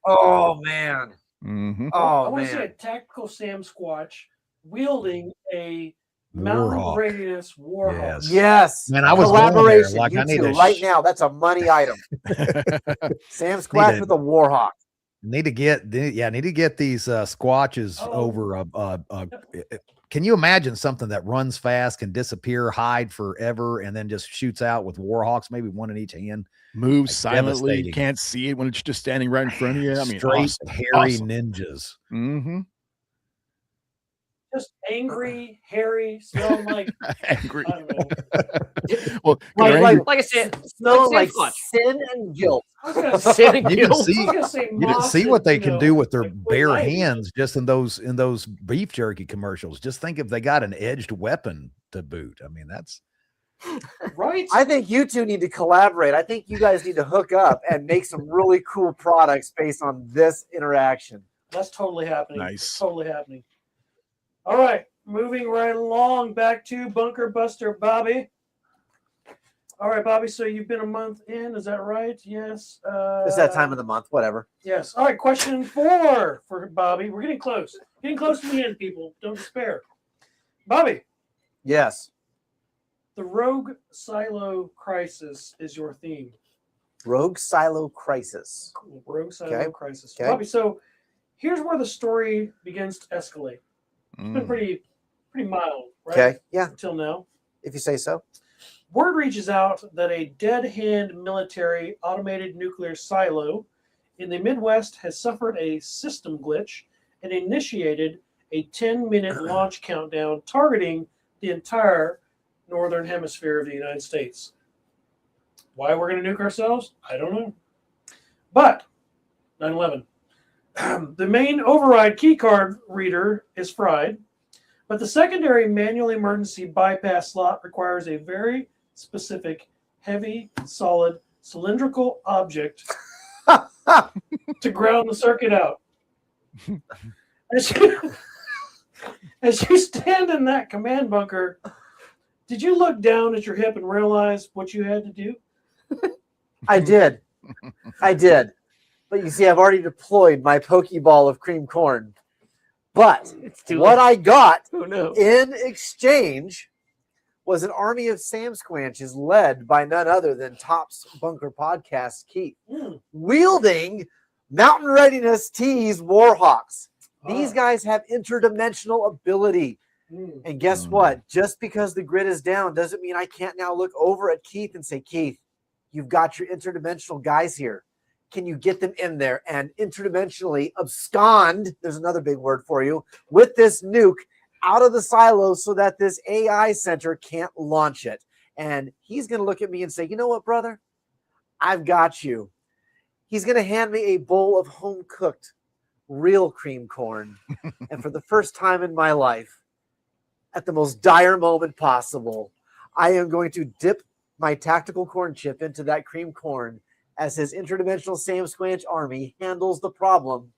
Oh man. Mm-hmm. I Oh want to see a man. tactical Sam Squatch wielding a mountain Warhawk. readiness warhawk. Yes. Yes. Man, I was going there. Collaboration. Like, You I need two, a right now. That's a money item. Sam Squatch to- with a Warhawk. Need to get these squatches Oh. over can you imagine something that runs fast, can disappear, hide forever, and then just shoots out with warhawks, maybe one in each hand? Moves Like, silently. devastating. Can't see it when it's just standing right in front of you. I mean, straight awesome. hairy Awesome. ninjas. Mm-hmm. Just angry, hairy, smelling like Angry. I don't know. Well, Like- they're like- angry. Like I said, Smelling like Sasquatch. sin and guilt. I was gonna say, Sin and You can guilt. I was see gonna say you can moss see and, what they you can know, do with their like bare wood hands just in those beef jerky commercials. Just think if they got an edged weapon to boot. I mean, that's right? I think you two need to collaborate. I think you guys need to hook up and make some really cool products based on this interaction. That's totally happening. Nice. Totally happening. All right, moving right along back to Bunker Buster Bobby. All right, Bobby. So you've been a month in, is that right? Yes. It's that time of the month, whatever. Yes. All right. Question 4 for Bobby. We're getting close. Getting close to the end, people. Don't despair. Bobby, Yes. the Rogue Silo Crisis is your theme. Rogue Silo Crisis. Cool. Rogue Silo Okay. Crisis. Okay. Bobby, so here's where the story begins to escalate. It's been Mm. pretty mild, right? Okay. Yeah, Until now. if you say so. Word reaches out that a dead hand military automated nuclear silo in the Midwest has suffered a system glitch and initiated a 10-minute launch countdown targeting the entire northern hemisphere of the United States. Why we're going to nuke ourselves? I don't know. But 9/11. The main override keycard reader is fried, but the secondary manual emergency bypass slot requires a very specific, heavy, solid, cylindrical object to ground the circuit out. As you stand in that command bunker, did you look down at your hip and realize what you had to do? I did. I did. But you see, I've already deployed my Pokeball of cream corn. But It's too what late. I got Oh no. in exchange was an army of Sam Squanches led by none other than Top's Bunker Podcast Keith, Hmm. wielding Mountain Readiness T's Warhawks. These Ah. guys have interdimensional ability. Hmm. And guess what? Just because the grid is down doesn't mean I can't now look over at Keith and say, Keith, you've got your interdimensional guys here. Can you get them in there and interdimensionally abscond? There's another big word for you with this nuke out of the silo so that this AI center can't launch it. And he's going to look at me and say, you know what, brother? I've got you. He's going to hand me a bowl of home cooked real cream corn. And for the first time in my life, at the most dire moment possible, I am going to dip my tactical corn chip into that cream corn as his interdimensional Sam Squanch army handles the problem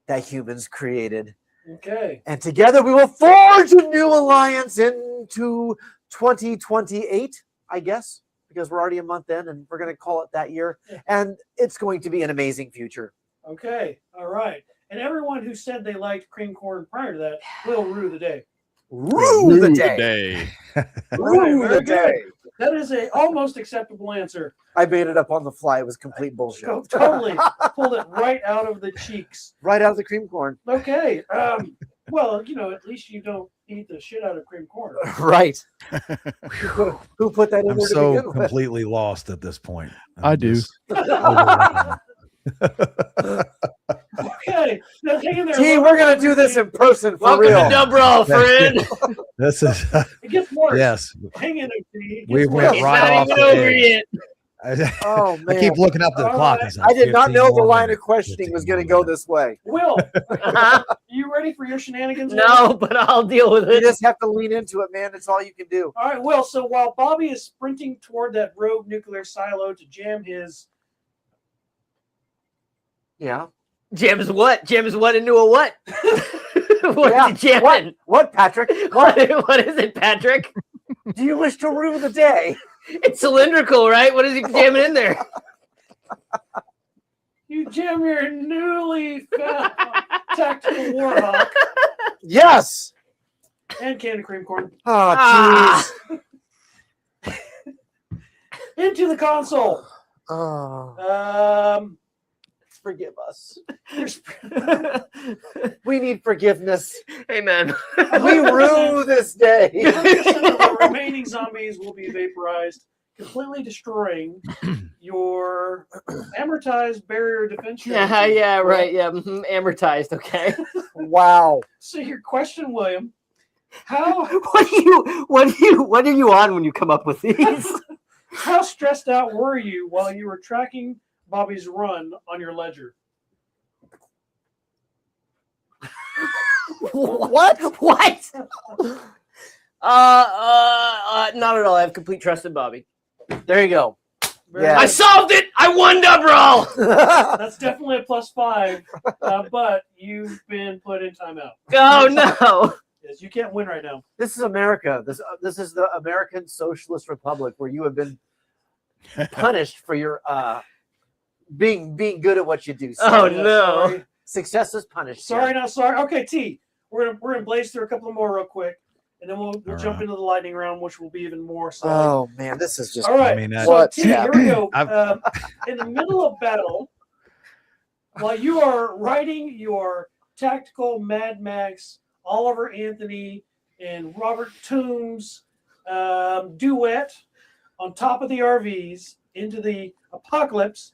that humans created. Okay. And together we will forge a new alliance into 2028, I guess, because we're already a month in and we're going to call it that year. And it's going to be an amazing future. Okay. All right. And everyone who said they liked cream corn prior to that will rue the day. Rue the day. Rue Very the day. That is a almost acceptable answer. I made it up on the fly. It was complete bullshit. Totally pulled it right out of the cheeks. Right out of the cream corn. Okay. Well, you know, at least you don't eat the shit out of cream corn. Right. Who put that in I'm there to so begin with? completely lost at this point. I do. Overwhelmed. Okay. Now hang in there. Gee, we're going to do this in person for Welcome real. to WROL, friend. This is It gets more course. Yes. Hang in there, T. We Guess what? went It's right not off even the over edge. yet. Oh I keep man, looking up the All clock. right. It's like I did not 15 know the more line minutes, of questioning 15 was going to more go minutes. this way. Will, Uh-huh. you ready for your shenanigans? No, but I'll deal with You it. just have to lean into it, man. It's all you can do. All right, Will. So while Bobby is sprinting toward that rogue nuclear silo to jam his Yeah. Jams what? Jams what into a what? What Yeah, is he jamming? What, Patrick? What? What? What is it, Patrick? Do you wish to rue the day? It's cylindrical, right? What is he jamming in there? you jam your newly found tactical warhawk Yes. and candy cream corn Oh, Ah. jeez. into the console. Oh, forgive us. There's We need forgiveness. Hey, man. We rue this day. 100% of the remaining zombies will be vaporized, completely destroying your amortized barrier defense. Yeah, strategy. yeah, right. Yeah, amortized. Okay. Wow. So your question, William, how What are you on when you come up with these? how stressed out were you while you were tracking Bobby's run on your ledger? What? What? Not at all. I have complete trust in Bobby. There you go. Very Yeah. I good. solved it. I won WROL. That's definitely a +5, but you've been put in timeout. Oh no. Yes, you can't win right now. This is America. This is the American Socialist Republic where you have been punished for your being good at what you do. Oh, Yeah, no. Sorry. Success is punished. Sorry, here. not sorry. Okay, T. We're gonna blaze through a couple more real quick, and then we'll All jump right. into the lightning round, which will be even more solid. Oh man, this is just All right. I mean, so what? T, here we go. I've- In the middle of battle, while you are writing your tactical Mad Max, Oliver Anthony, and Robert Toombs duet on top of the RVs into the apocalypse,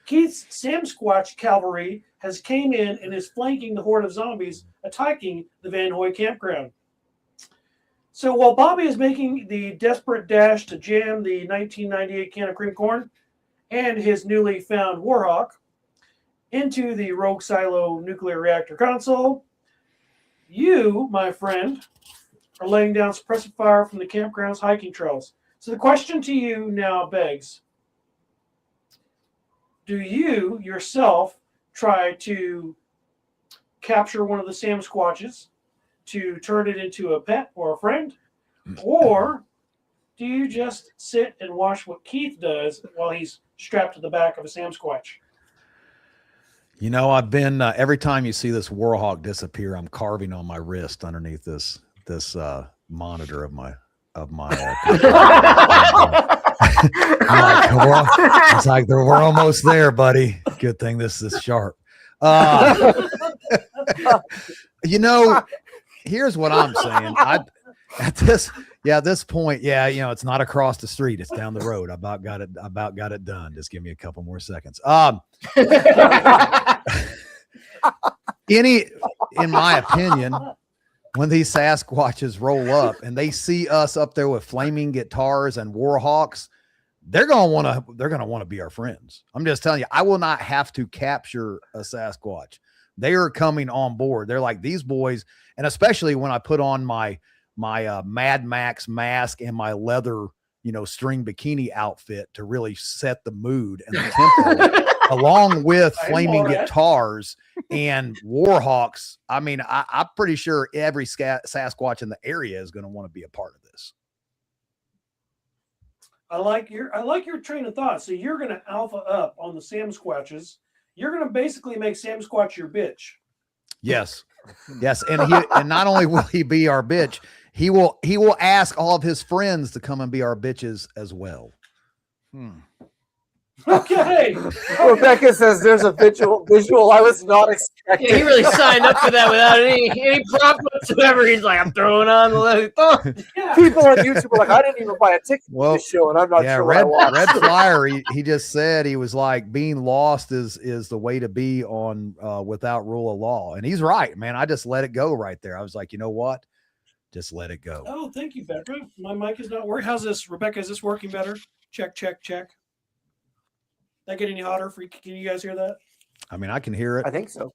Keith's Sam Squatch cavalry has came in and is flanking the horde of zombies attacking the Van Hoy campground. So while Bobby is making the desperate dash to jam the 1998 can of cream corn and his newly found Warhawk into the Rogue Silo nuclear reactor console, you, my friend, are laying down suppressive fire from the campground's hiking trails. So the question to you now begs, do you yourself try to capture one of the Sam Squatches to turn it into a pet or a friend? Or do you just sit and watch what Keith does while he's strapped to the back of a Sam Squatch? You know, I've been every time you see this Warhawk disappear, I'm carving on my wrist underneath this monitor of my it's like we're almost there, buddy. Good thing this is sharp. You know, here's what I'm saying. At this point, yeah, you know, it's not across the street, it's down the road. I about got it done. Just give me a couple more seconds. In my opinion, when these Sasquatches roll up and they see us up there with flaming guitars and Warhawks, they're gonna want to be our friends. I'm just telling you, I will not have to capture a Sasquatch. They are coming on board. They're like, these boys, and especially when I put on my Mad Max mask and my leather, string bikini outfit to really set the mood and the tempo, along with flaming guitars and Warhawks. I mean, I'm pretty sure every Sasquatch in the area is going to want to be a part of this. I like your train of thought. So you're going to alpha up on the Sam Squatches. You're going to basically make Sam Squatch your bitch. Yes. Yes. And not only will he be our bitch, he will ask all of his friends to come and be our bitches as well. Okay. Rebecca says there's a visual I was not expecting. Yeah, he really signed up for that without any prompt whatsoever. He's like, I'm throwing on the left. Oh. Yeah. People on YouTube are like, I didn't even buy a ticket to this show, and I'm not sure what I watched. Red Flyer, he just said, he was like, being lost is the way to be on without rule of law. And he's right, man. I just let it go right there. I was like, you know what? Just let it go. Oh, thank you, Becca. My mic is not working. How's this, Rebecca? Is this working better? Check. That get any hotter? Can you guys hear that? I mean, I can hear it. I think so.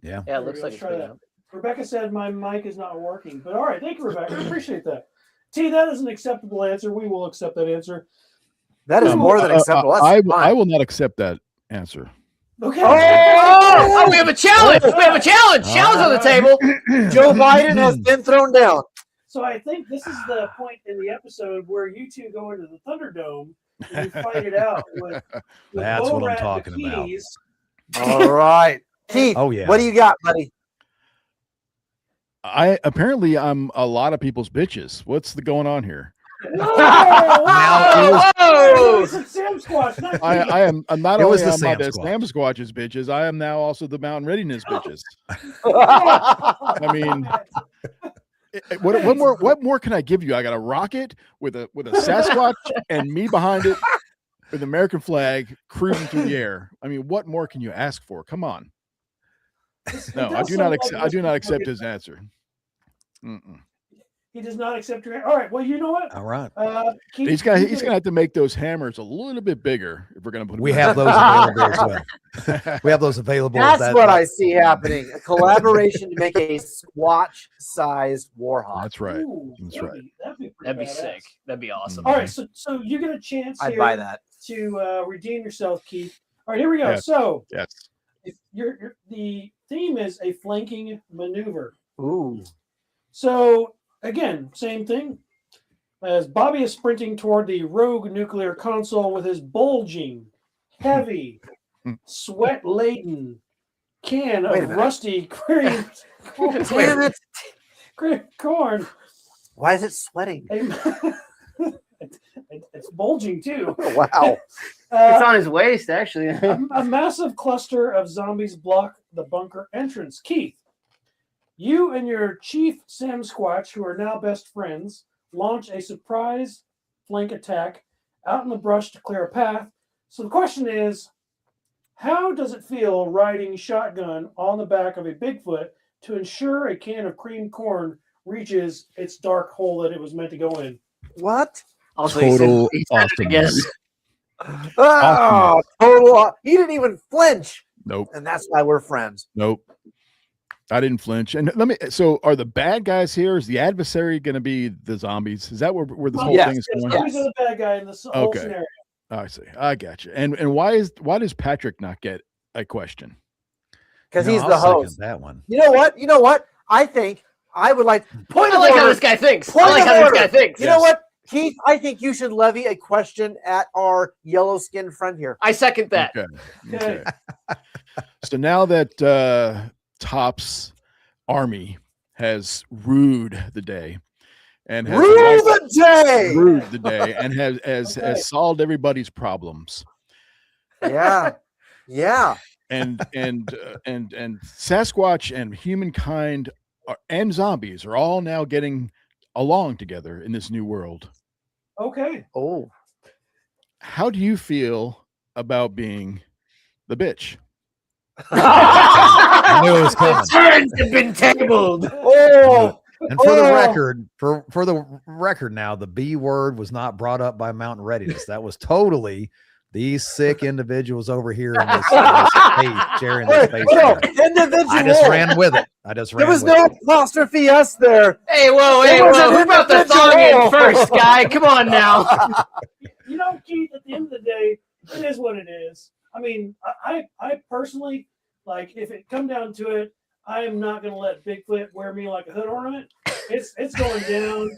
Yeah. Yeah, it looks like Let's it's try good that. now. Rebecca said my mic is not working. But all right, thank you, Rebecca. I appreciate that. T, that is an acceptable answer. We will accept that answer. That is more than acceptable. That's I fine. will not accept that answer. Okay. Oh, we have a challenge. We have a challenge. Challenge on the table. Joe Biden has been thrown down. So I think this is the point in the episode where you two go into the Thunderdome and you fight it out with That's what I'm Bo-Rat talking the about. keys. All right. Keith, Oh, yeah. what do you got, buddy? Apparently I'm a lot of people's bitches. What's going on here? Now, Whoa! It's a Sam Squatch, not I am not It only was the am I Sam the Squatch. Sam Squatch's bitches, I am now also the Mountain Readiness bitches. I mean, what more can I give you? I got a rocket with a Sasquatch and me behind it with the American flag cruising through the air. I mean, what more can you ask for? Come on. No, I do not accept his answer. Mm-mm. He does not accept your. All right. Well, you know what? All right. Keith, He's gonna have to make those hammers a little bit bigger if we're gonna put them. We in. have those available as well. We have those available. That's what I see happening. A collaboration to make a Squatch-sized Warhawk. That's right. Ooh, That's right. That'd be sick. That'd be awesome. All right. So you get a chance I'd here buy that. to redeem yourself, Keith. All right. Here we go. Yes. So Yes. if the theme is a flanking maneuver. Ooh. So again, same thing. As Bobby is sprinting toward the rogue nuclear console with his bulging, heavy, sweat-laden can Wait a of minute. rusty cream corn. Damn it. Cream corn. Why is it sweating? It's bulging too. Wow. It's on his waist, actually. A massive cluster of zombies block the bunker entrance. Keith, you and your chief Sam Squatch, who are now best friends, launch a surprise flank attack out in the brush to clear a path. So the question is, how does it feel riding shotgun on the back of a Bigfoot to ensure a can of cream corn reaches its dark hole that it was meant to go in? What? Also, Total he said it again. awesomeness. Oh, total. He didn't even flinch. Nope. And that's why we're friends. Nope. I didn't flinch. And so are the bad guys here? Is the adversary going to be the zombies? Is that where this whole Yes, thing is going? Zombies are the bad guy in this whole scenario. I see. I got you. And why does Patrick not get a question? Because No, he's I'll the second host. That one. You know what? I think I would like point I of like how order. this guy thinks. Point I like of how this order. guy thinks. You know what, Keith? I think you should levy a question at our yellow-skinned friend here. I second that. Okay. So now that Top's army has rued the day and has Rule the day. rued the day and has solved everybody's problems. Yeah. Yeah. And Sasquatch and humankind and zombies are all now getting along together in this new world. Okay. Oh. How do you feel about being the bitch? I knew it was coming. Turns have been tabled. Oh. And for the Oh. record, for the record now, the B word was not brought up by Mountain Readiness. That was totally these sick individuals over here in this space, sharing this space. No, together. individual. I just ran with it. There was no apostrophe us there. Hey, whoa, It hey, was whoa. an Who brought the thong individual. in first, guy? Come on now. You know, Keith, at the end of the day, it is what it is. I mean, I personally, like, if it come down to it, I am not going to let Bigfoot wear me like a hood ornament. It's going down.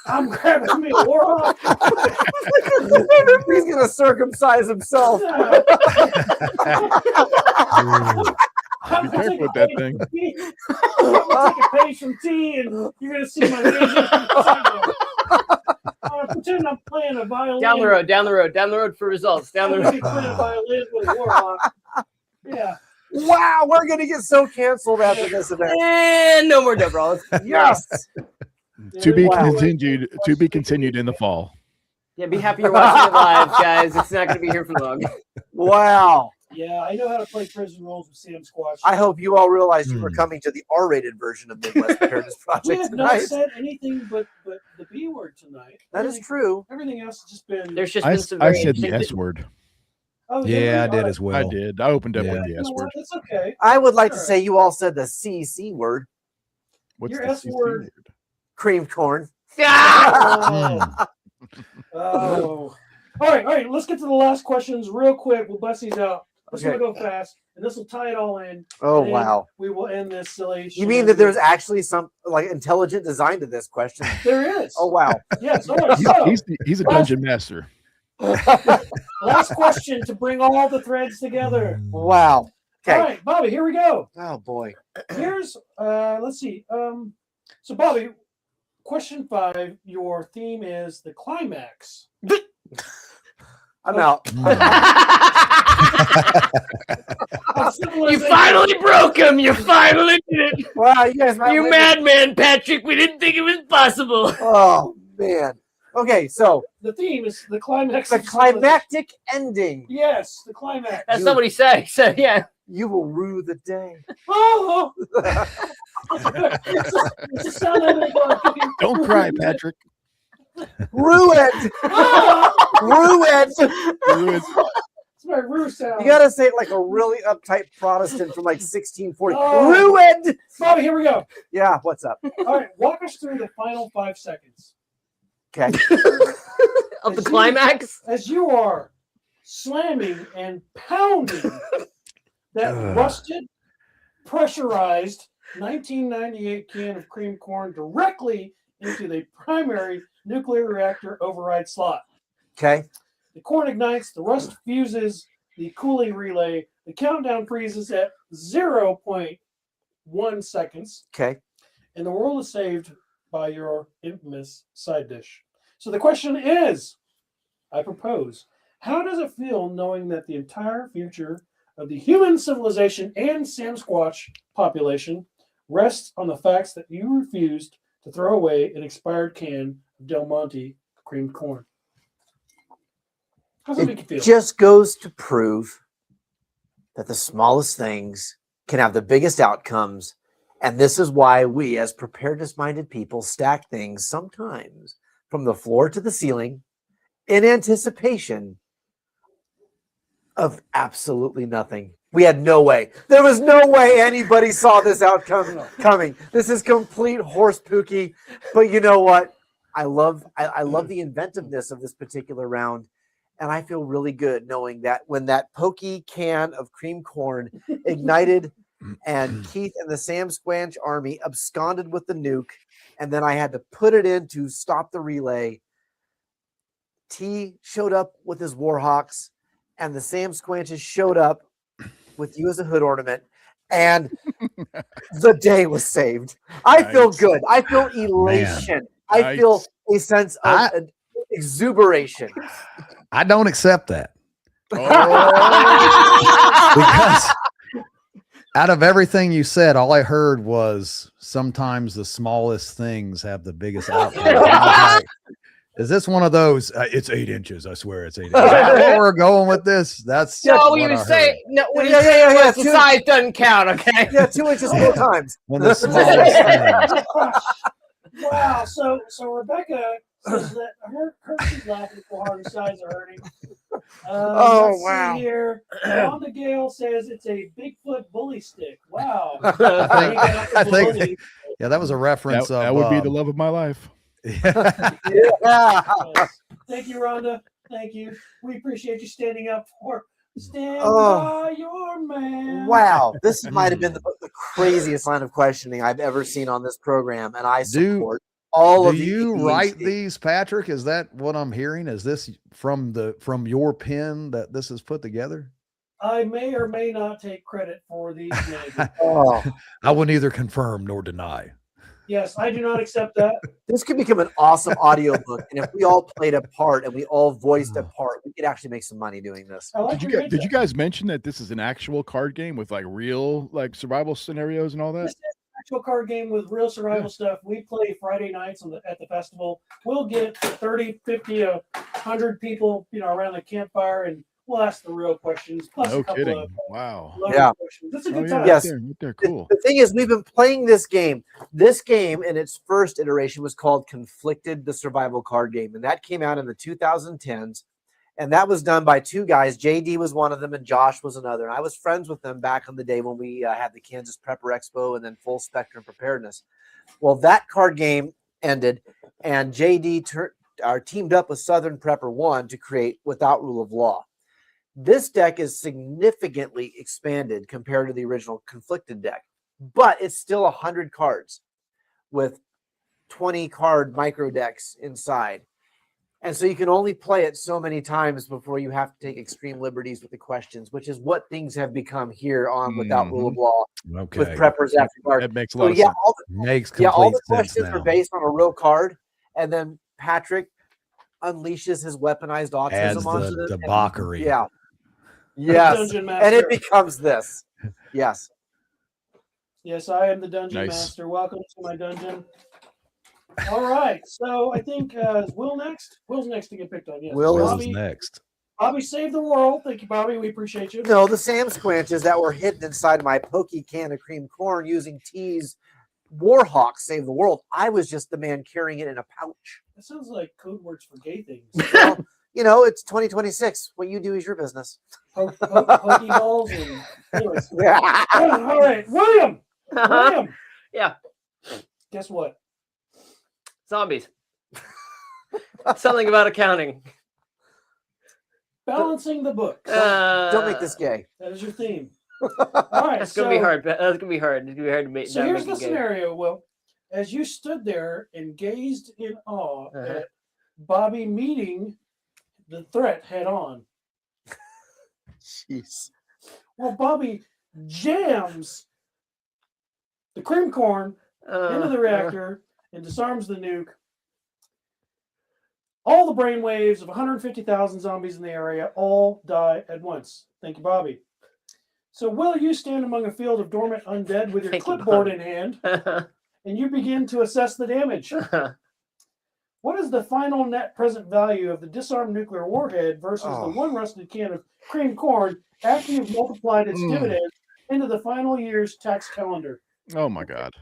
I'm grabbing me a warhawk. He's gonna circumcise himself. I'm Be careful with that thing. I'm gonna take a page from T, and you're gonna see my hands. I'm gonna pretend I'm playing a violin. Down the road for results. Down the I'm road. gonna be playing a violin with a warhawk. Yeah. Wow, we're gonna get so canceled after this event. And no more WROL. Yes. To be Wow. continued. To be continued in the fall. Yeah, be happy you're watching it live, guys. It's not going to be here for long. Wow. Yeah, I know how to play prison rolls with Sam Squatch. I hope you all realized you were coming to the R-rated version of Midwest Preparedness We Project have not tonight. said anything but the B word tonight. That is true. Everything else has just been. There's just I, been some I very said the interesting. S word. Oh, Yeah, I we? did All as well. I did. I opened up Yeah. with the You S know what? word. That's okay. I would like to Sure. say you all said the CC word, What's Your the S CC word. cream corn. Oh. Oh. All right. Let's get to the last questions real quick. We'll bust these out. This Okay. will go fast, and this will tie it all in. Oh, and then wow. We will end this silly. You mean that there's actually some like intelligent design to this question? There is. Oh, wow. Yes. All right. So He's a dungeon master. last question to bring all the threads together. Wow. Okay. All right, Bobby. Here we go. Oh, boy. Here's let's see. So Bobby, question 5. Your theme is the climax. I'm out. You finally broke him. You finally did it. Wow, you guys might You win. madman, Patrick. We didn't think it was possible. Oh, man. Okay, so The theme is the climax. the of civilization. climactic ending. Yes, the climax. That's not what he said. He said, yeah. You will rue the day. Oh! It's a sound like Don't cry, Patrick. Ruined. Ruined. It's my rue sound. You gotta say it like a really uptight Protestant from like 1640. Oh. Ruined. Bobby, here we go. Yeah, what's up? All right, walk us through the final 5 seconds. Okay. Of the climax. As you are slamming and pounding that rusted, pressurized 1998 can of cream corn directly into the primary nuclear reactor override slot. Okay. The corn ignites, the rust fuses the cooling relay, the countdown freezes at 0.1 seconds, Okay. and the world is saved by your infamous side dish. So the question is, I propose, how does it feel knowing that the entire future of the human civilization and Sam Squatch population rests on the facts that you refused to throw away an expired can of Del Monte creamed corn? How's that make you feel? It just goes to prove that the smallest things can have the biggest outcomes. And this is why we, as preparedness-minded people, stack things sometimes from the floor to the ceiling in anticipation of absolutely nothing. We had no way. There was no way anybody saw this outcome coming. This is complete horse pookie. But you know what? I love the inventiveness of this particular round. And I feel really good knowing that when that pokey can of cream corn ignited and Keith and the Sam Squanch army absconded with the nuke, and then I had to put it in to stop the relay, T showed up with his Warhawks, and the Sam Squanches showed up with you as a hood ornament, and the day was saved. I feel good. I feel elation. I feel a sense of exuberation. I don't accept that. Oh. Because out of everything you said, all I heard was sometimes the smallest things have the biggest outcome. Is this one of those? It's 8 inches. I swear it's 8 inches. Is that where we're going with this? That's No, what he I was heard. saying. No, what he Yeah, said yeah, was the 2 size doesn't count. Okay. Yeah, 2 inches 4 times. When the smallest things. Wow. So Rebecca says that her she's laughing so hard her sides are hurting. Let's wow. see here. Rhonda Gale says it's a Bigfoot bully stick. Wow. I think, yeah, that was a reference. That would be the love of my life. Yeah. Yes. Thank you, Rhonda. Thank you. We appreciate you standing up for Stand by your man. Wow. This might have been the craziest line of questioning I've ever seen on this program, and I support all of Do the you ADHD. write these, Patrick? Is that what I'm hearing? Is this from your pen that this is put together? I may or may not take credit for these names. I will neither confirm nor deny. Yes, I do not accept that. This could become an awesome audiobook, and if we all played a part and we all voiced a part, we could actually make some money doing this. Did you guys mention that this is an actual card game with like real survival scenarios and all that? This is an actual card game with real survival stuff. We play Friday nights at the festival. We'll get 30, 50, 100 people, around the campfire, and we'll ask the real questions. Plus No a couple kidding. of Wow. loaded Yeah. questions. That's a Oh, good yeah, time. right Yes. there, right there. Cool. The thing is, we've been playing this game. This game in its first iteration was called Conflicted, the survival card game. And that came out in the 2010s. And that was done by two guys. JD was one of them and Josh was another. And I was friends with them back in the day when we had the Kansas Prepper Expo and then Full Spectrum Preparedness. Well, that card game ended and JD teamed up with Southern Prepper 1 to create Without Rule of Law. This deck is significantly expanded compared to the original Conflicted deck, but it's still 100 cards with 20 card micro decks inside. And so you can only play it so many times before you have to take extreme liberties with the questions, which is what things have become here on Without Rule of Law Okay. with Preppers After Dark. That makes a So lot of yeah, sense. Makes complete all the sense questions now. are based on a real card, and then Patrick unleashes his weaponized As autism onto the it. debauchery. Yeah. Yes. Dungeon And it Master. becomes this. Yes. Yes, I am the Dungeon Nice. Master. Welcome to my dungeon. All right. So I think is Will next? Will's next to get picked on. Yes. Will is Will's Bobby, next. Bobby saved the world. Thank you, Bobby. We appreciate you. No, the Sam Squanches that were hidden inside my pokey can of cream corn using T's Warhawk Save the World. I was just the man carrying it in a pouch. That sounds like code words for gay things. Well, you know, it's 2026. What you do is your business. Pokeballs and anyways. Yeah. All right, William. William. Yeah. Guess what? Zombies. Something about accounting. Balancing the books. Don't make this gay. That is your theme. All right. That's gonna be hard. That's gonna be hard. It's gonna be hard to make. So not here's make the it gay. scenario, Will. As you stood there and gazed in awe Uh-huh. at Bobby meeting the threat head on, Jeez. well, Bobby jams the cream corn into the reactor and disarms the nuke. All the brainwaves of 150,000 zombies in the area all die at once. Thank you, Bobby. So, Will, you stand among a field of dormant undead with your Thank you, clipboard Bobby. in hand, and you begin to assess the damage. What is the final net present value of the disarmed nuclear warhead versus the one rusted can of cream corn after you've multiplied its dividends into the final year's tax calendar? Oh my God.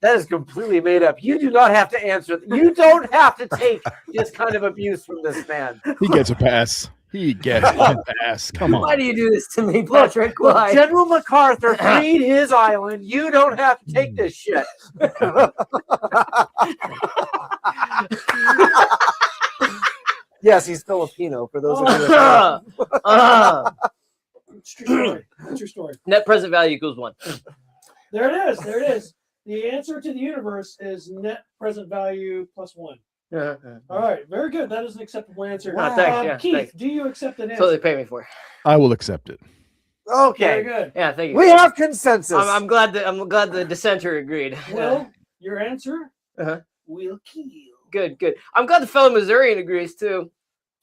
That is completely made up. You do not have to answer. You don't have to take this kind of abuse from this man. He gets a pass. He gets a pass. Come Why on. do you do this to me, Patrick? Why? General MacArthur freed his island. You don't have to take this shit. Yes, he's Filipino. For those of you that It's your story. It's your story. Net present value equals 1. There it is. There it is. The answer to the universe is net present value plus 1. All right. Very good. That is an acceptable answer. Wow. Thanks. Yeah, Keith, thanks. do you accept an That's what answer? they pay me for. I will accept it. Very Okay, good. Yeah, thank you. we have consensus. I'm glad the dissenter agreed. Will, your answer Uh-huh. will kill. Good, good. I'm glad the fellow Missourian agrees too.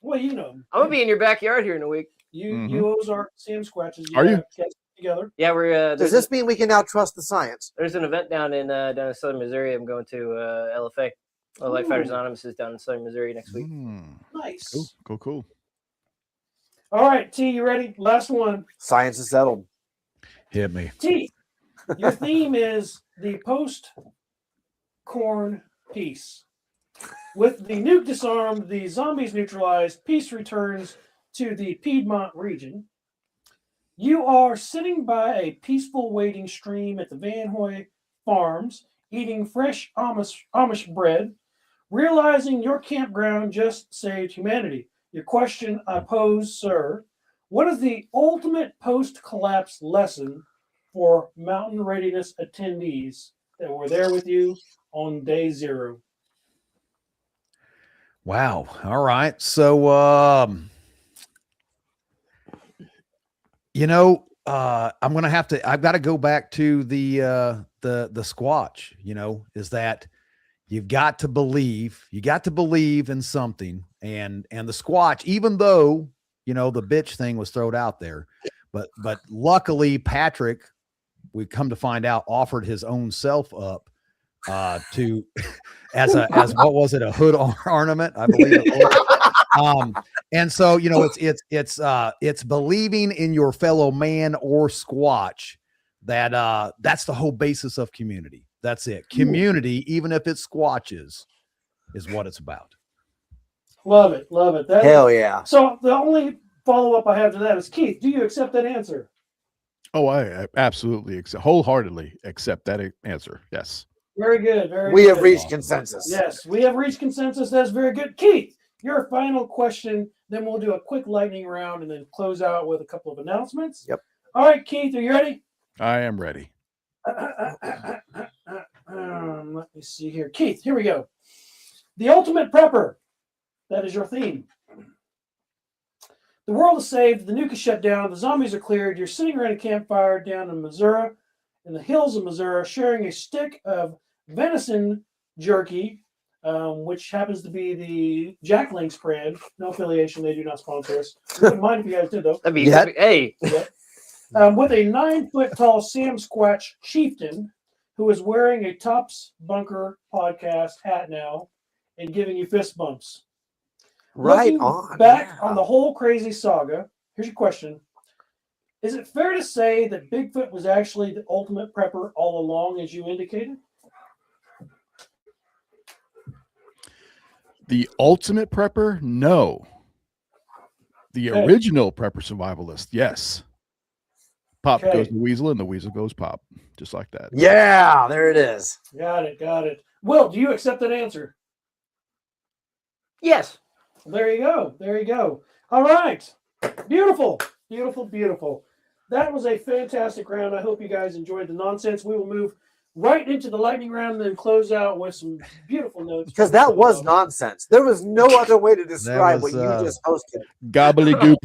Well, you know. I'm gonna be in your backyard here in a week. You Ozark Sam Squatches. Are you? Get together. Yeah, we're. Does this mean we can now trust the science? There's an event down in southern Missouri. I'm going to LFA. Light Fighters Ooh. Anonymous is down in southern Missouri next week. Nice. Cool, cool, cool. All right, T, you ready? Last one. Science is settled. Hit me. T, your theme is the post-corn peace. With the nuke disarmed, the zombies neutralized, peace returns to the Piedmont region. You are sitting by a peaceful waiting stream at the Van Hoy Farms, eating fresh Amish bread, realizing your campground just saved humanity. Your question I pose, sir, what is the ultimate post-collapse lesson for mountain readiness attendees that were there with you on day 0? Wow. All right. So, I'm going to have to, I've got to go back to the Squatch, is that you've got to believe in something and the Squatch, even though, the bitch thing was thrown out there, but luckily Patrick, we come to find out, offered his own self up to as what was it, a hood ornament, I believe it was. And so, you know, it's believing in your fellow man or squatch that's the whole basis of community. That's it. Community, even if it squatches, is what it's about. Love it. Love it. Hell yeah. So the only follow-up I have to that is, Keith, do you accept that answer? Oh, I absolutely wholeheartedly accept that answer. Yes. Very good. We good. have reached consensus. Yes, we have reached consensus. That's very good. Keith, your final question, then we'll do a quick lightning round and then close out with a couple of announcements. Yep. All right, Keith, are you ready? I am ready. Let me see here. Keith, here we go. The ultimate prepper. That is your theme. The world is saved. The nuke is shut down. The zombies are cleared. You're sitting around a campfire down in Missouri, in the hills of Missouri, sharing a stick of venison jerky, which happens to be the Jack Link's brand. No affiliation. They do not sponsor us. Wouldn't mind if you guys did, though. Hey. Yep. With a 9-foot-tall Sam Squatch chieftain who is wearing a Tops Bunker podcast hat now and giving you fist bumps. Right Looking on. back on the whole crazy saga, here's your question. Is it fair to say that Bigfoot was actually the ultimate prepper all along, as you indicated? The ultimate prepper? No. The original prepper survivalist? Yes. Pop goes the weasel and the weasel goes pop. Just like that. Yeah, there it is. Got it. Will, do you accept that answer? Yes. There you go. All right. Beautiful. That was a fantastic round. I hope you guys enjoyed the nonsense. We will move right into the lightning round and then close out with some beautiful notes. Because that was nonsense. There was no other way to describe what you just posted. Gobbledygook.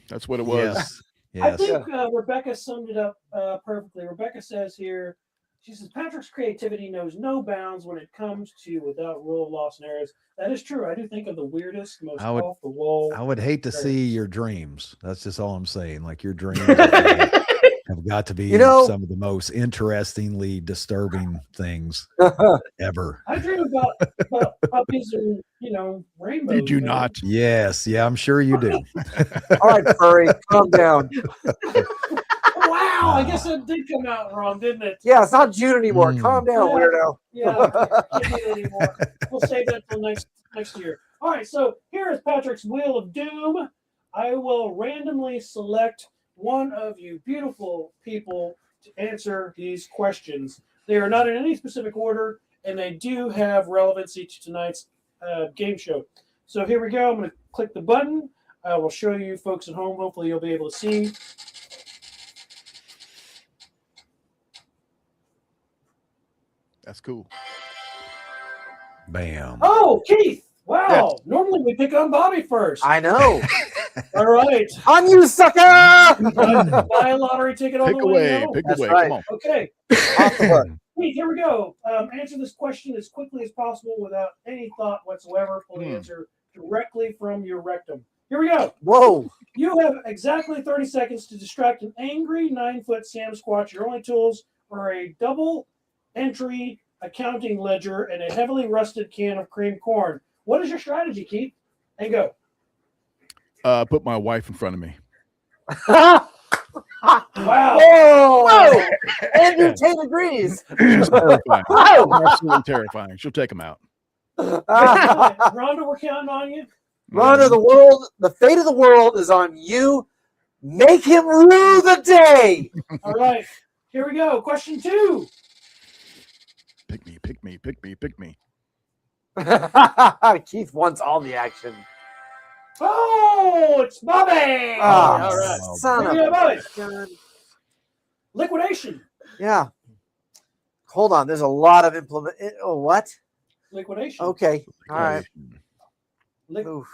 That's what it was. Yes. I think Rebecca summed it up perfectly. Rebecca says here, she says, Patrick's creativity knows no bounds when it comes to without rule of law scenarios. That is true. I do think of the weirdest, most off the wall. I would hate to see your dreams. That's just all I'm saying. Like your dreams have got to be some of the most interestingly disturbing things ever. I dream about puppies and rainbows. You do not. Yes, yeah, I'm sure you do. All right, furry, calm down. Wow, I guess it did come out wrong, didn't it? Yeah, it's not June anymore. Calm down, weirdo. Yeah, can't do it anymore. We'll save that till next year. All right, so here is Patrick's Wheel of Doom. I will randomly select one of you beautiful people to answer these questions. They are not in any specific order, and they do have relevancy to tonight's game show. So here we go. I'm going to click the button. I will show you folks at home. Hopefully you'll be able to see. That's cool. Bam. Oh, Keith. Wow. Normally we pick on Bobby first. I know. All right. On you, sucker! Buy a lottery ticket on Pick the away. window. Pick That's away. right. Come on. Okay. Off the hook. Keith, here we go. Answer this question as quickly as possible without any thought whatsoever. Pull the answer directly from your rectum. Here we go. Whoa. You have exactly 30 seconds to distract an angry 9-foot Sam Squatch. Your only tools are a double entry accounting ledger and a heavily rusted can of cream corn. What is your strategy, Keith? And go. Put my wife in front of me. Wow. Whoa. Andrew Tate agrees. She's terrifying. Absolutely terrifying. She'll take him out. Rhonda, we're counting on you. Rhonda, the fate of the world is on you. Make him rue the day. All right. Here we go. Question 2. Pick me, pick me, pick me, pick me. Keith wants all the action. Oh, it's Bobby. Oh, All right. Son Here we of go, a Bobby. gun. Liquidation. Yeah. Hold on. There's a lot of what? Liquidation. Okay. All right.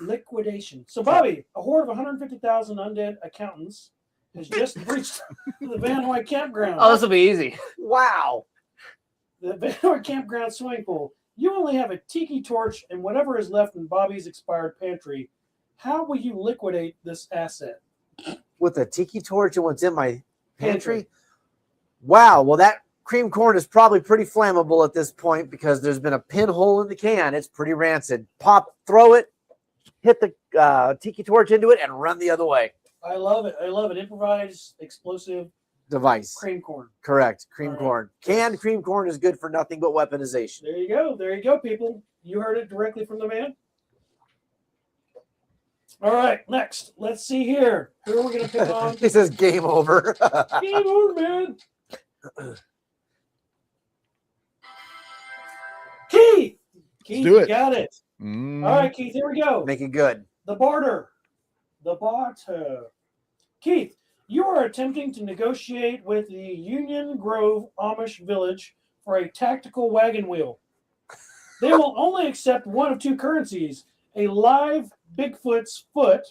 Liquidation. So, Bobby, a horde of 150,000 undead accountants has just breached the Van Hoy campground. Oh, this will be easy. Wow. The Van Hoy campground swimming pool. You only have a tiki torch and whatever is left in Bobby's expired pantry. How will you liquidate this asset? With a tiki torch and what's in my pantry? Wow. Well, that cream corn is probably pretty flammable at this point because there's been a pinhole in the can. It's pretty rancid. Pop, throw it, hit the tiki torch into it, and run the other way. I love it. I love it. Improvised explosive Device. cream corn. Correct. Cream All right. corn. Canned cream corn is good for nothing but weaponization. There you go. There you go, people. You heard it directly from the man. All right, next. Let's see here. Who are we going to pick on? He says game over. Game over, man. Keith. Keith, do you it. got it. Mm. All right, Keith, here we go. Make it good. The barter. The barter. Keith, you are attempting to negotiate with the Union Grove Amish village for a tactical wagon wheel. They will only accept one of two currencies, a live Bigfoot's foot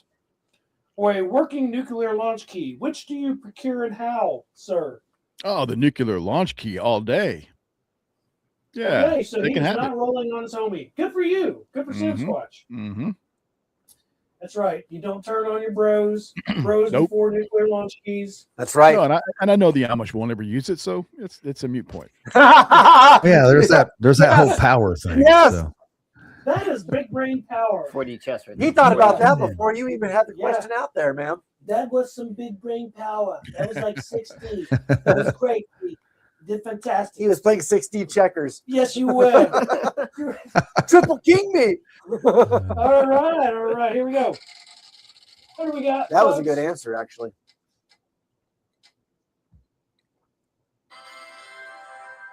or a working nuclear launch key. Which do you procure and how, sir? Oh, the nuclear launch key all day. Yeah, Okay, so they he's can have not it. rolling on his homie. Good for you. Good for Mhm. Sasquatch. Mm-hmm. That's right. You don't turn on your bros. Bros Nope. before nuclear launch keys. That's right. No, and I know the Amish won't ever use it, so it's a mute point. Yeah, there's that whole power thing. Yes. So. That is big brain power. 4D chess right He there. thought about that Yeah. before you even had the Yeah. question out there, man. That was some big brain power. That was like 16. That was great. You did fantastic. He was playing 16 checkers. Yes, you were. Triple king me. All right. Here we go. What do we got? That was a folks? good answer, actually.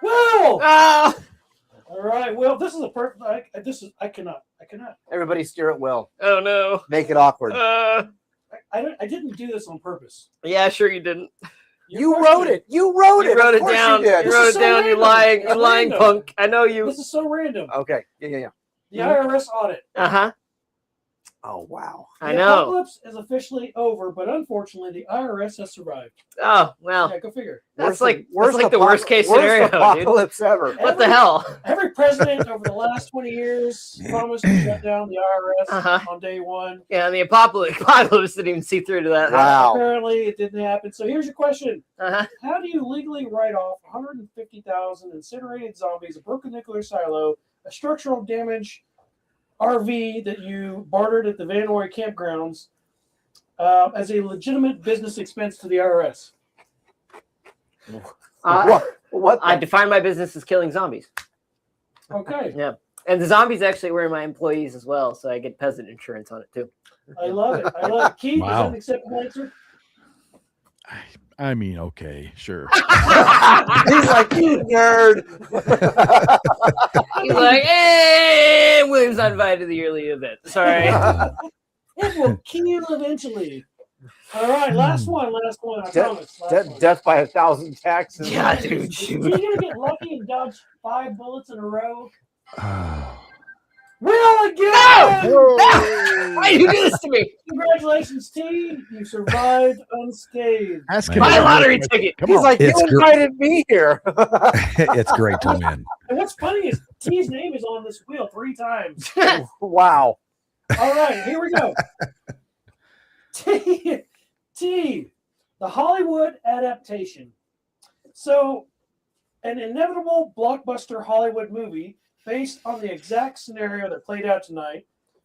Will. Ah! All right. Will, this is a perfect. I cannot. Everybody steer at will. Oh no. Make it awkward. I didn't do this on purpose. Yeah, sure you didn't. Your You question- wrote it. You wrote You it. wrote Of it course down. You did. You wrote is it so down. You random. lying. It's You lying random. punk. I know you. This is so random. Okay. Yeah. The IRS audit. Uh-huh. Oh, wow. I The know. apocalypse is officially over, but unfortunately, the IRS has survived. Oh, well. Yeah, go figure. That's like the worst case worst scenario, dude. apocalypse ever. What the hell? Every president over the last 20 years promised to shut down the IRS Uh-huh. on day one. Yeah, and the apocalypse didn't even see through to that. Wow. Apparently, it didn't happen. So here's your question. Uh-huh. How do you legally write off 150,000 incinerated zombies, a broken nuclear silo, a structural damage RV that you bartered at the Van Roy campgrounds as a legitimate business expense to the IRS? What? I define my business as killing zombies. Okay. Yeah. And the zombies actually were my employees as well, so I get peasant insurance on it too. I love it. Keith, Wow. is that an acceptable answer? I mean, okay, sure. He's like, you nerd. He's like, hey, William's not invited to the yearly event. Sorry. It will kill eventually. All right, last one. I promise. Last one. Death by 1,000 taxes. Yeah, dude. Are you gonna get lucky and dodge 5 bullets in a row? Will again! No! Why do you do this to me? Congratulations, team. You survived unscathed. Ask My him My another lottery question. ticket. Come He's on. like, you It's gr- invited me here. It's great to win. And what's funny is T's name is on this wheel 3 times. Wow. All right, here we go. T, the Hollywood adaptation. So, an inevitable blockbuster Hollywood movie based on the exact scenario that played out tonight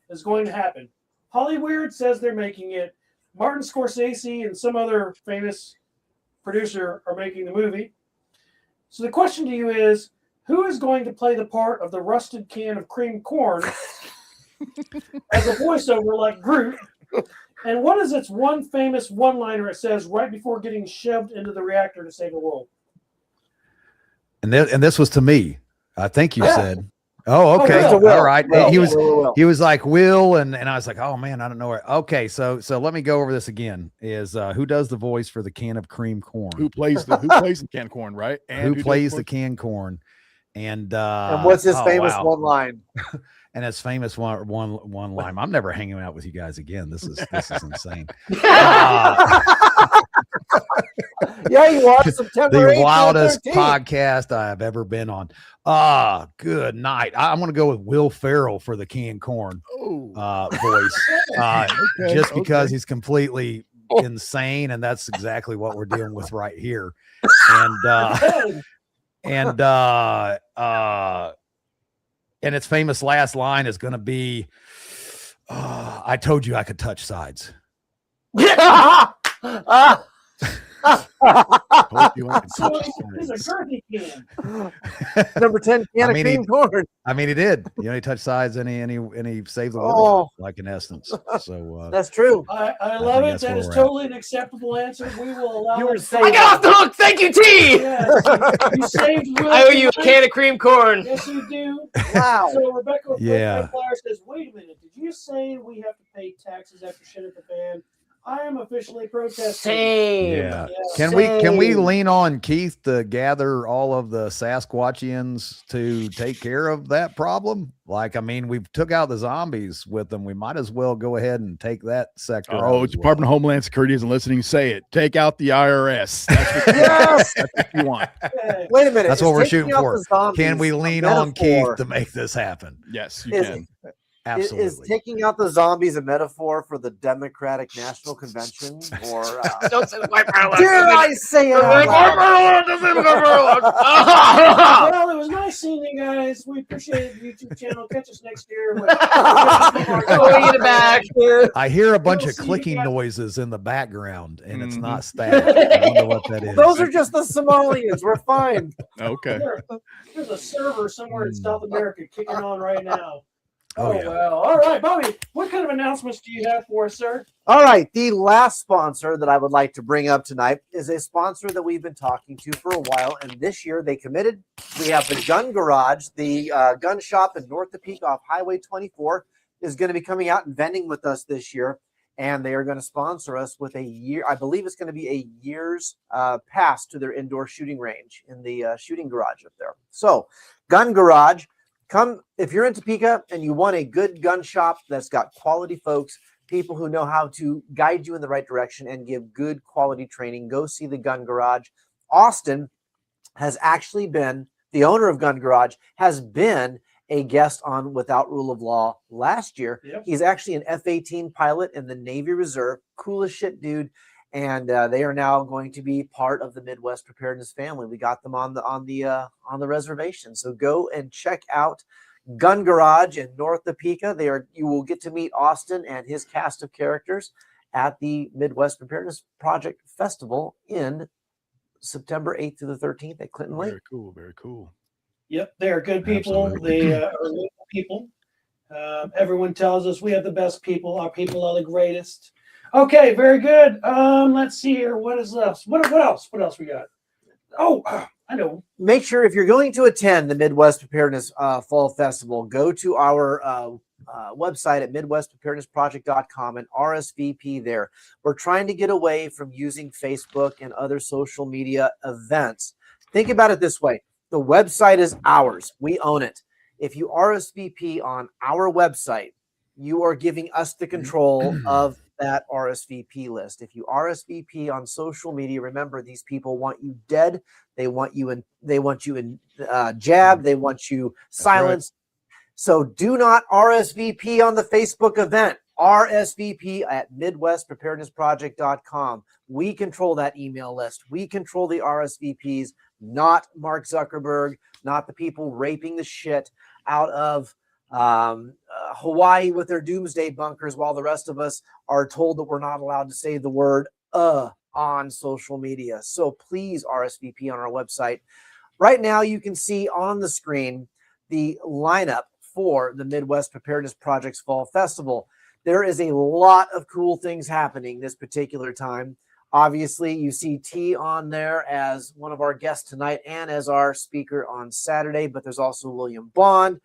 is going to happen. Hollyweird says they're making it. Martin Scorsese and some other famous producer are making the movie. So the question to you is, who is going to play the part of the rusted can of cream corn as a voiceover like Groot? And what is its one famous one-liner it says right before getting shoved into the reactor to save the world? And this was to me. I think you said. Oh, okay. Will. All right. Will. He was Will. he was like Will, and I was like, oh man, I don't know where. Okay, so let me go over this again. Is who does the voice for the can of cream corn? Who plays the canned corn, right? And Who does plays the the canned corn? And what's his oh, famous wow. one line? And his famous one line. I'm never hanging out with you guys again. This is insane. Yeah, you are September The 8th, wildest 13th. podcast I have ever been on. Good night. I'm going to go with Will Ferrell for the canned corn Oh, voice, okay, just because okay. he's completely insane, and that's exactly what we're dealing with right here. And and its famous last line is going to be, I told you I could touch sides. Told you I could So touch he's a sides. girthy can. Number 10 can I of mean, cream corn. I mean, he did. You know, he touched sides and he saved the world, Oh. like in essence. So That's true. I love think it. that's That where is we're at. totally an acceptable answer. We will allow You were it. saying I got off the hook. Thank you, T. Yes, you saved Will. I owe you a tonight. can of cream corn. Yes, you do. Wow. So Rebecca with Yeah. Flyer says, "Wait a minute. Did you say we have to pay taxes after shit at the fan? I am officially protesting." Same. yeah. Yeah. Can we Same. lean on Keith to gather all of the Sasquatchians to take care of that problem? Like, I mean, we've took out the zombies with them. We might as well go ahead and take that sector. out Oh, as Department well. of Homeland Security isn't listening. Say it. Take out the IRS. That's what, Yes. that's what you want. Okay. Wait a minute. That's Is what we're taking shooting out for. the zombies Can we a lean on Keith metaphor? to make this happen? Yes, you Is- can. Absolutely. Is taking out the zombies a metaphor for the Democratic National Convention? Or Don't say the white power. dare I say it The out white loud? power. Well, it was nice seeing you guys. We appreciate the YouTube channel. Catch us next year. With Swing it back. I hear a bunch We'll of see you clicking guys. noises in the background, and it's Mhm. not static. I wonder what that is. Those are just the Somalians. We're fine. Okay. There's a server somewhere in South America kicking on right now. Oh, yeah. Well. All right, Bobby, what kind of announcements do you have for us, sir? All right. The last sponsor that I would like to bring up tonight is a sponsor that we've been talking to for a while. And this year they committed. We have the Gun Garage, the gun shop in North Topeka off Highway 24 is going to be coming out and vending with us this year. And they are going to sponsor us with a year. I believe it's going to be a year's pass to their indoor shooting range in the shooting garage up there. So Gun Garage. Come if you're in Topeka and you want a good gun shop that's got quality folks, people who know how to guide you in the right direction and give good quality training, go see the Gun Garage. Austin has actually been, the owner of Gun Garage has been a guest on Without Rule of Law last year. Yep. He's actually an F-18 pilot in the Navy Reserve. Coolest shit dude. And they are now going to be part of the Midwest Preparedness family. We got them on the reservation. So go and check out Gun Garage in North Topeka. You will get to meet Austin and his cast of characters at the Midwest Preparedness Project Festival in September 8th to the 13th at Clinton Lake. Very cool. Very cool. Yep, they are good people. Absolutely. They are local people. Everyone tells us we have the best people. Our people are the greatest. Okay, very good. Let's see here. What is left? What else? What else we got? Oh, I know. Make sure if you're going to attend the Midwest Preparedness Fall Festival, go to our website at midwestpreparednessproject.com and RSVP there. We're trying to get away from using Facebook and other social media events. Think about it this way. The website is ours. We own it. If you RSVP on our website, you are giving us the control of that RSVP list. If you RSVP on social media, remember these people want you dead. They want you in. They want you in jab. They want you silenced. So do not RSVP on the Facebook event. RSVP at MidwestPreparednessProject.com. We control that email list. We control the RSVPs, not Mark Zuckerberg, not the people raping the shit out of Hawaii with their doomsday bunkers, while the rest of us are told that we're not allowed to say the word on social media. So please RSVP on our website. Right now, you can see on the screen the lineup for the Midwest Preparedness Project's Fall Festival. There is a lot of cool things happening this particular time. Obviously, you see T on there as one of our guests tonight and as our speaker on Saturday, but there's also William Bond.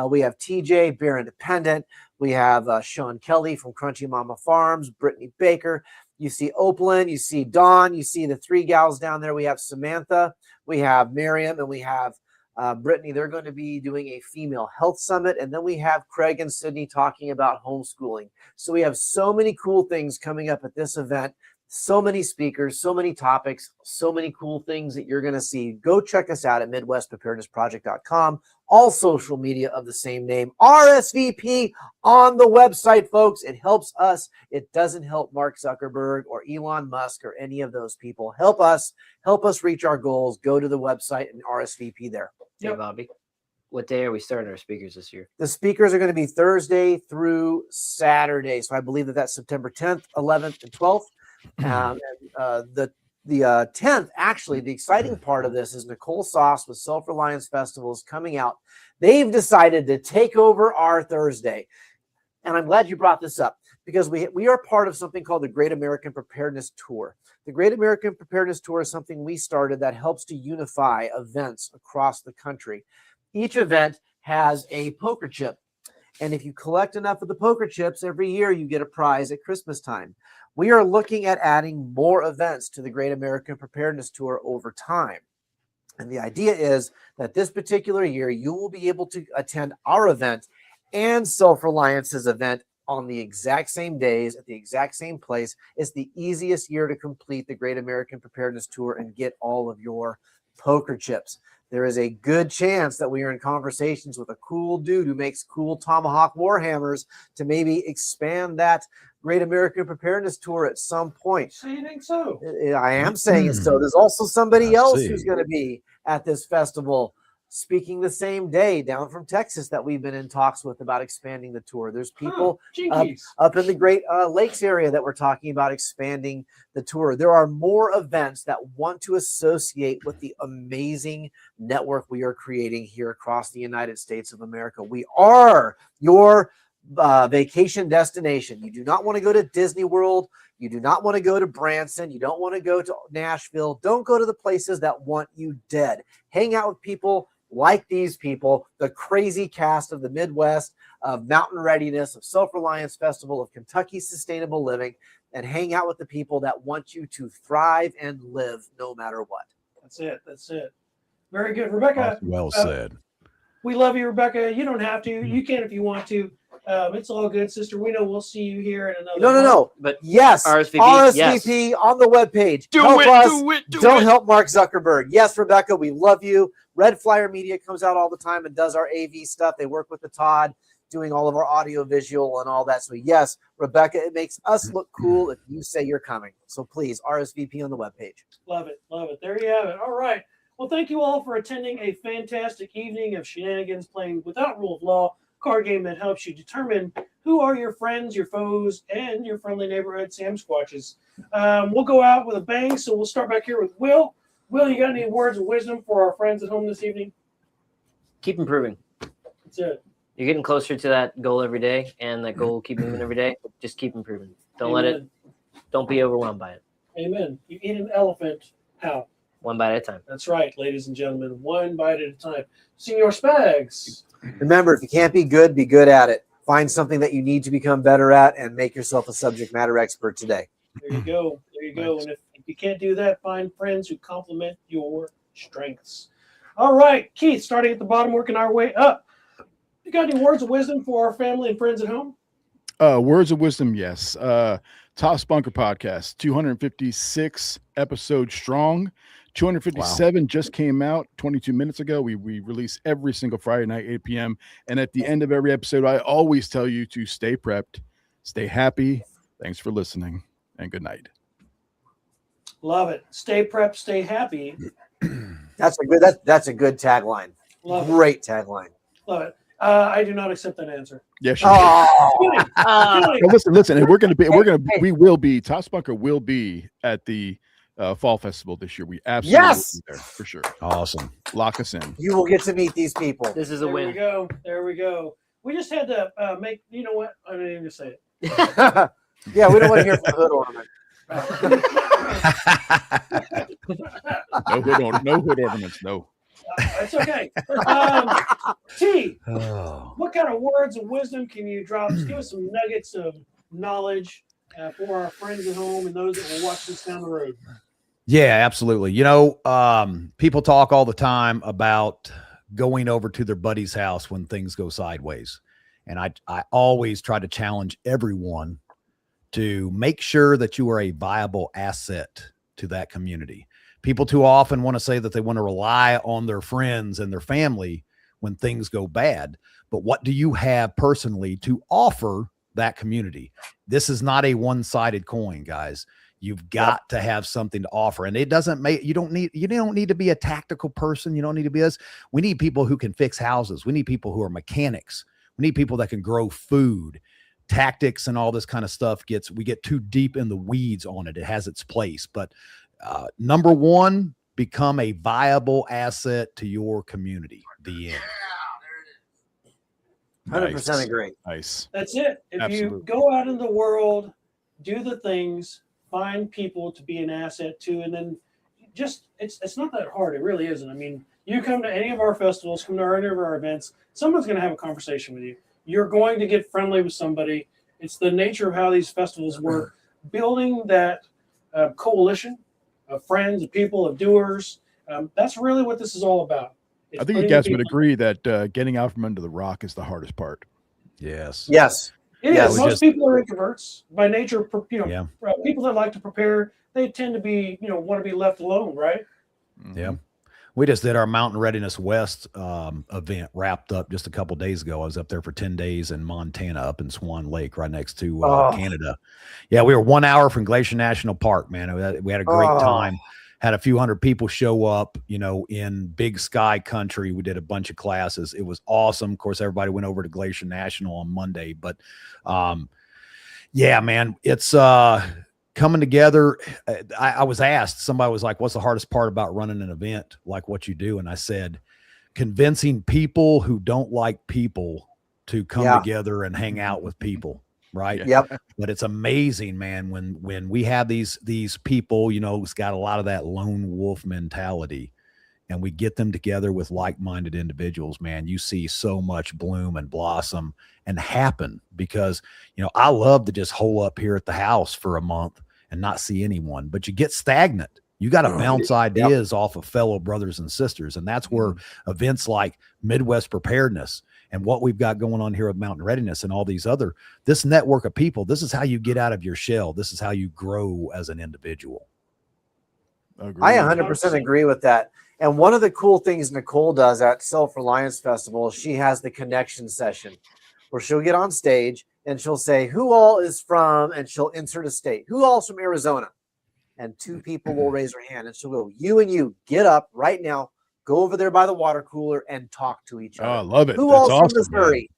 We have TJ, Bear Independent. We have Sean Kelly from Crunchy Mama Farms, Brittany Baker. You see Oakland, you see Dawn, you see the three gals down there. We have Samantha, we have Miriam, and we have Brittany. They're going to be doing a female health summit. And then we have Craig and Sydney talking about homeschooling. So we have so many cool things coming up at this event. So many speakers, so many topics, so many cool things that you're going to see. Go check us out at MidwestPreparednessProject.com. All social media of the same name. RSVP on the website, folks. It helps us. It doesn't help Mark Zuckerberg or Elon Musk or any of those people. Help us reach our goals. Go to the website and RSVP there. Hey, Bobby. What day are we starting our speakers this year? The speakers are going to be Thursday through Saturday. So I believe that's September 10th, 11th, and 12th. The 10th, actually, the exciting part of this is Nicole Sauce with Self-Reliance Festival is coming out. They've decided to take over our Thursday. And I'm glad you brought this up because we are part of something called the Great American Preparedness Tour. The Great American Preparedness Tour is something we started that helps to unify events across the country. Each event has a poker chip. And if you collect enough of the poker chips every year, you get a prize at Christmas time. We are looking at adding more events to the Great American Preparedness Tour over time. And the idea is that this particular year, you will be able to attend our event and Self-Reliance's event on the exact same days at the exact same place. It's the easiest year to complete the Great American Preparedness Tour and get all of your poker chips. There is a good chance that we are in conversations with a cool dude who makes cool Tomahawk Warhammers to maybe expand that Great American Preparedness Tour at some point. So you think so? I am saying so. There's also somebody else who's going to be at this festival speaking the same day down from Texas that we've been in talks with about expanding the tour. There's people up in the Great Lakes area that we're talking about expanding the tour. There are more events that want to associate with the amazing network we are creating here across the United States of America. We are your vacation destination. You do not want to go to Disney World. You do not want to go to Branson. You don't want to go to Nashville. Don't go to the places that want you dead. Hang out with people like these people, the crazy cast of the Midwest, of Mountain Readiness, of Self-Reliance Festival, of Kentucky Sustainable Living, and hang out with the people that want you to thrive and live no matter what. That's it. That's it. Very good. Rebecca. Well said. We love you, Rebecca. You don't have to. You can if you want to. It's all good, sister. We know we'll see you here in another month. No. But yes, RSVP on the webpage. Help us. Don't help Mark Zuckerberg. Yes, Rebecca, we love you. Red Flyer Media comes out all the time and does our AV stuff. They work with the Todd, doing all of our audio, visual, and all that. So yes, Rebecca, it makes us look cool if you say you're coming. So please, RSVP on the webpage. Love it. Love it. There you have it. All right. Well, thank you all for attending a fantastic evening of shenanigans playing without rule of law, card game that helps you determine who are your friends, your foes, and your friendly neighborhood Sam Squatches. We'll go out with a bang, so we'll start back here with Will. Will, you got any words of wisdom for our friends at home this evening? Keep improving. That's it. You're getting closer to that goal every day, and that goal will keep moving every day. Just keep improving. Don't be overwhelmed by it. Amen. You eat an elephant, how? One bite at a time. That's right, ladies and gentlemen. One bite at a time. Senor Spags. Remember, if you can't be good at it. Find something that you need to become better at and make yourself a subject matter expert today. There you go. There you go. And if you can't do that, find friends who complement your strengths. All right, Keith, starting at the bottom, working our way up. You got any words of wisdom for our family and friends at home? Words of wisdom, yes. Top Bunker Podcast, 256 episodes strong. 257 just came out 22 minutes ago. We release every single Friday night, 8 p.m. And at the end of every episode, I always tell you to stay prepped, stay happy. Thanks for listening, and good night. Love it. Stay prepped, stay happy. That's a good tagline. Great tagline. Love it. I do not accept that answer. Yes. Listen. We will be. Top Bunker will be at the Fall Festival this year. We absolutely will be there for sure. Awesome. Lock us in. You will get to meet these people. This is a win. There we go. We just had to make. You know what? I didn't even say it. Yeah, we don't want to hear from the hood ornament. No hood ornaments. No. It's okay. T, what kind of words of wisdom can you drop? Just give us some nuggets of knowledge for our friends at home and those that will watch this down the road. Yeah, absolutely. You know, people talk all the time about going over to their buddy's house when things go sideways. And I always try to challenge everyone to make sure that you are a viable asset to that community. People too often want to say that they want to rely on their friends and their family when things go bad. But what do you have personally to offer that community? This is not a one-sided coin, guys. You've got to have something to offer. And it doesn't make, you don't need to be a tactical person. You don't need to be us. We need people who can fix houses. We need people who are mechanics. We need people that can grow food. Tactics and all this kind of stuff we get too deep in the weeds on it. It has its place. But number one, become a viable asset to your community. The end. 100% agree. Nice. That's it. If Absolutely. you go out in the world, do the things, find people to be an asset to, and then just it's not that hard. It really isn't. I mean, you come to any of our festivals, come to any of our events, someone's going to have a conversation with you. You're going to get friendly with somebody. It's the nature of how these festivals work. Building that coalition of friends, of people, of doers. That's really what this is all about. I think you guys would agree that getting out from under the rock is the hardest part. Yes. Yes. It Yeah, is. Most people are introverts by nature. People that like to prepare, they tend to be, want to be left alone, right? Yeah. We just did our Mountain Readiness West event, wrapped up just a couple days ago. I was up there for 10 days in Montana, up in Swan Lake, right next to Canada. Yeah, we were 1 hour from Glacier National Park, man. We had a great time. Had a few hundred people show up, in Big Sky country. We did a bunch of classes. It was awesome. Of course, everybody went over to Glacier National on Monday, but yeah, man, it's coming together. I was asked, somebody was like, what's the hardest part about running an event like what you do? And I said, convincing people who don't like people to come together and hang out with people. Right. Yep. But it's amazing, man, when we have these people, who's got a lot of that lone wolf mentality, and we get them together with like-minded individuals, man, you see so much bloom and blossom and happen. Because, I love to just hole up here at the house for a month and not see anyone, but you get stagnant. You got to bounce ideas off of fellow brothers and sisters. And that's where events like Midwest Preparedness and what we've got going on here with Mountain Readiness and all these this network of people, this is how you get out of your shell. This is how you grow as an individual. I 100% agree with that. And one of the cool things Nicole does at Self-Reliance Festival, she has the connection session where she'll get on stage and she'll say, who all is from, and she'll insert a state. Who all's from Arizona? And two people will raise their hand and she'll go, you and you, get up right now. Go over there by the water cooler and talk to each other. Oh, I love it. Who That's all's awesome, from Missouri?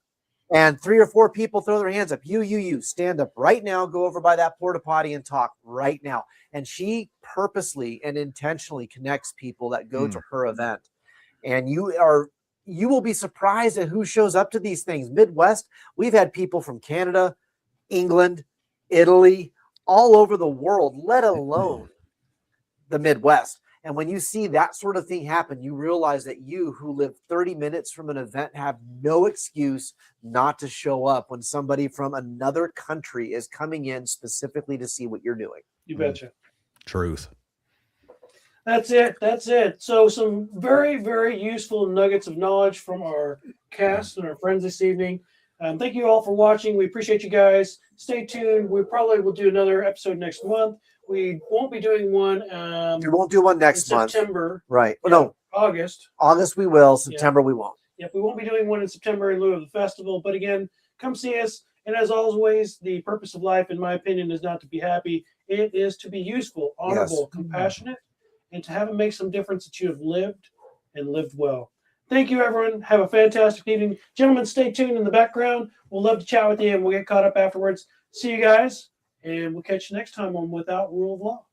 Man. And 3 or 4 people throw their hands up. You, stand up right now. Go over by that porta potty and talk right now. And she purposely and intentionally connects people that go to her event. And you will be surprised at who shows up to these things. Midwest, we've had people from Canada, England, Italy, all over the world, let alone the Midwest. And when you see that sort of thing happen, you realize that you who live 30 minutes from an event have no excuse not to show up when somebody from another country is coming in specifically to see what you're doing. You betcha. Truth. That's it. So some very, very useful nuggets of knowledge from our cast and our friends this evening. Thank you all for watching. We appreciate you guys. Stay tuned. We probably will do another episode next month. We won't be doing one. We won't do one next month. September. Right. Yeah, No. August. August we will. September we won't. Yep. We won't be doing one in September in lieu of the festival. But again, come see us. And as always, the purpose of life, in my opinion, is not to be happy. It is to be useful, honorable, compassionate, and to have it make some difference that you have lived and lived well. Thank you, everyone. Have a fantastic evening. Gentlemen, stay tuned in the background. We'll love to chat with you, and we'll get caught up afterwards. See you guys, and we'll catch you next time on Without Rule of Law.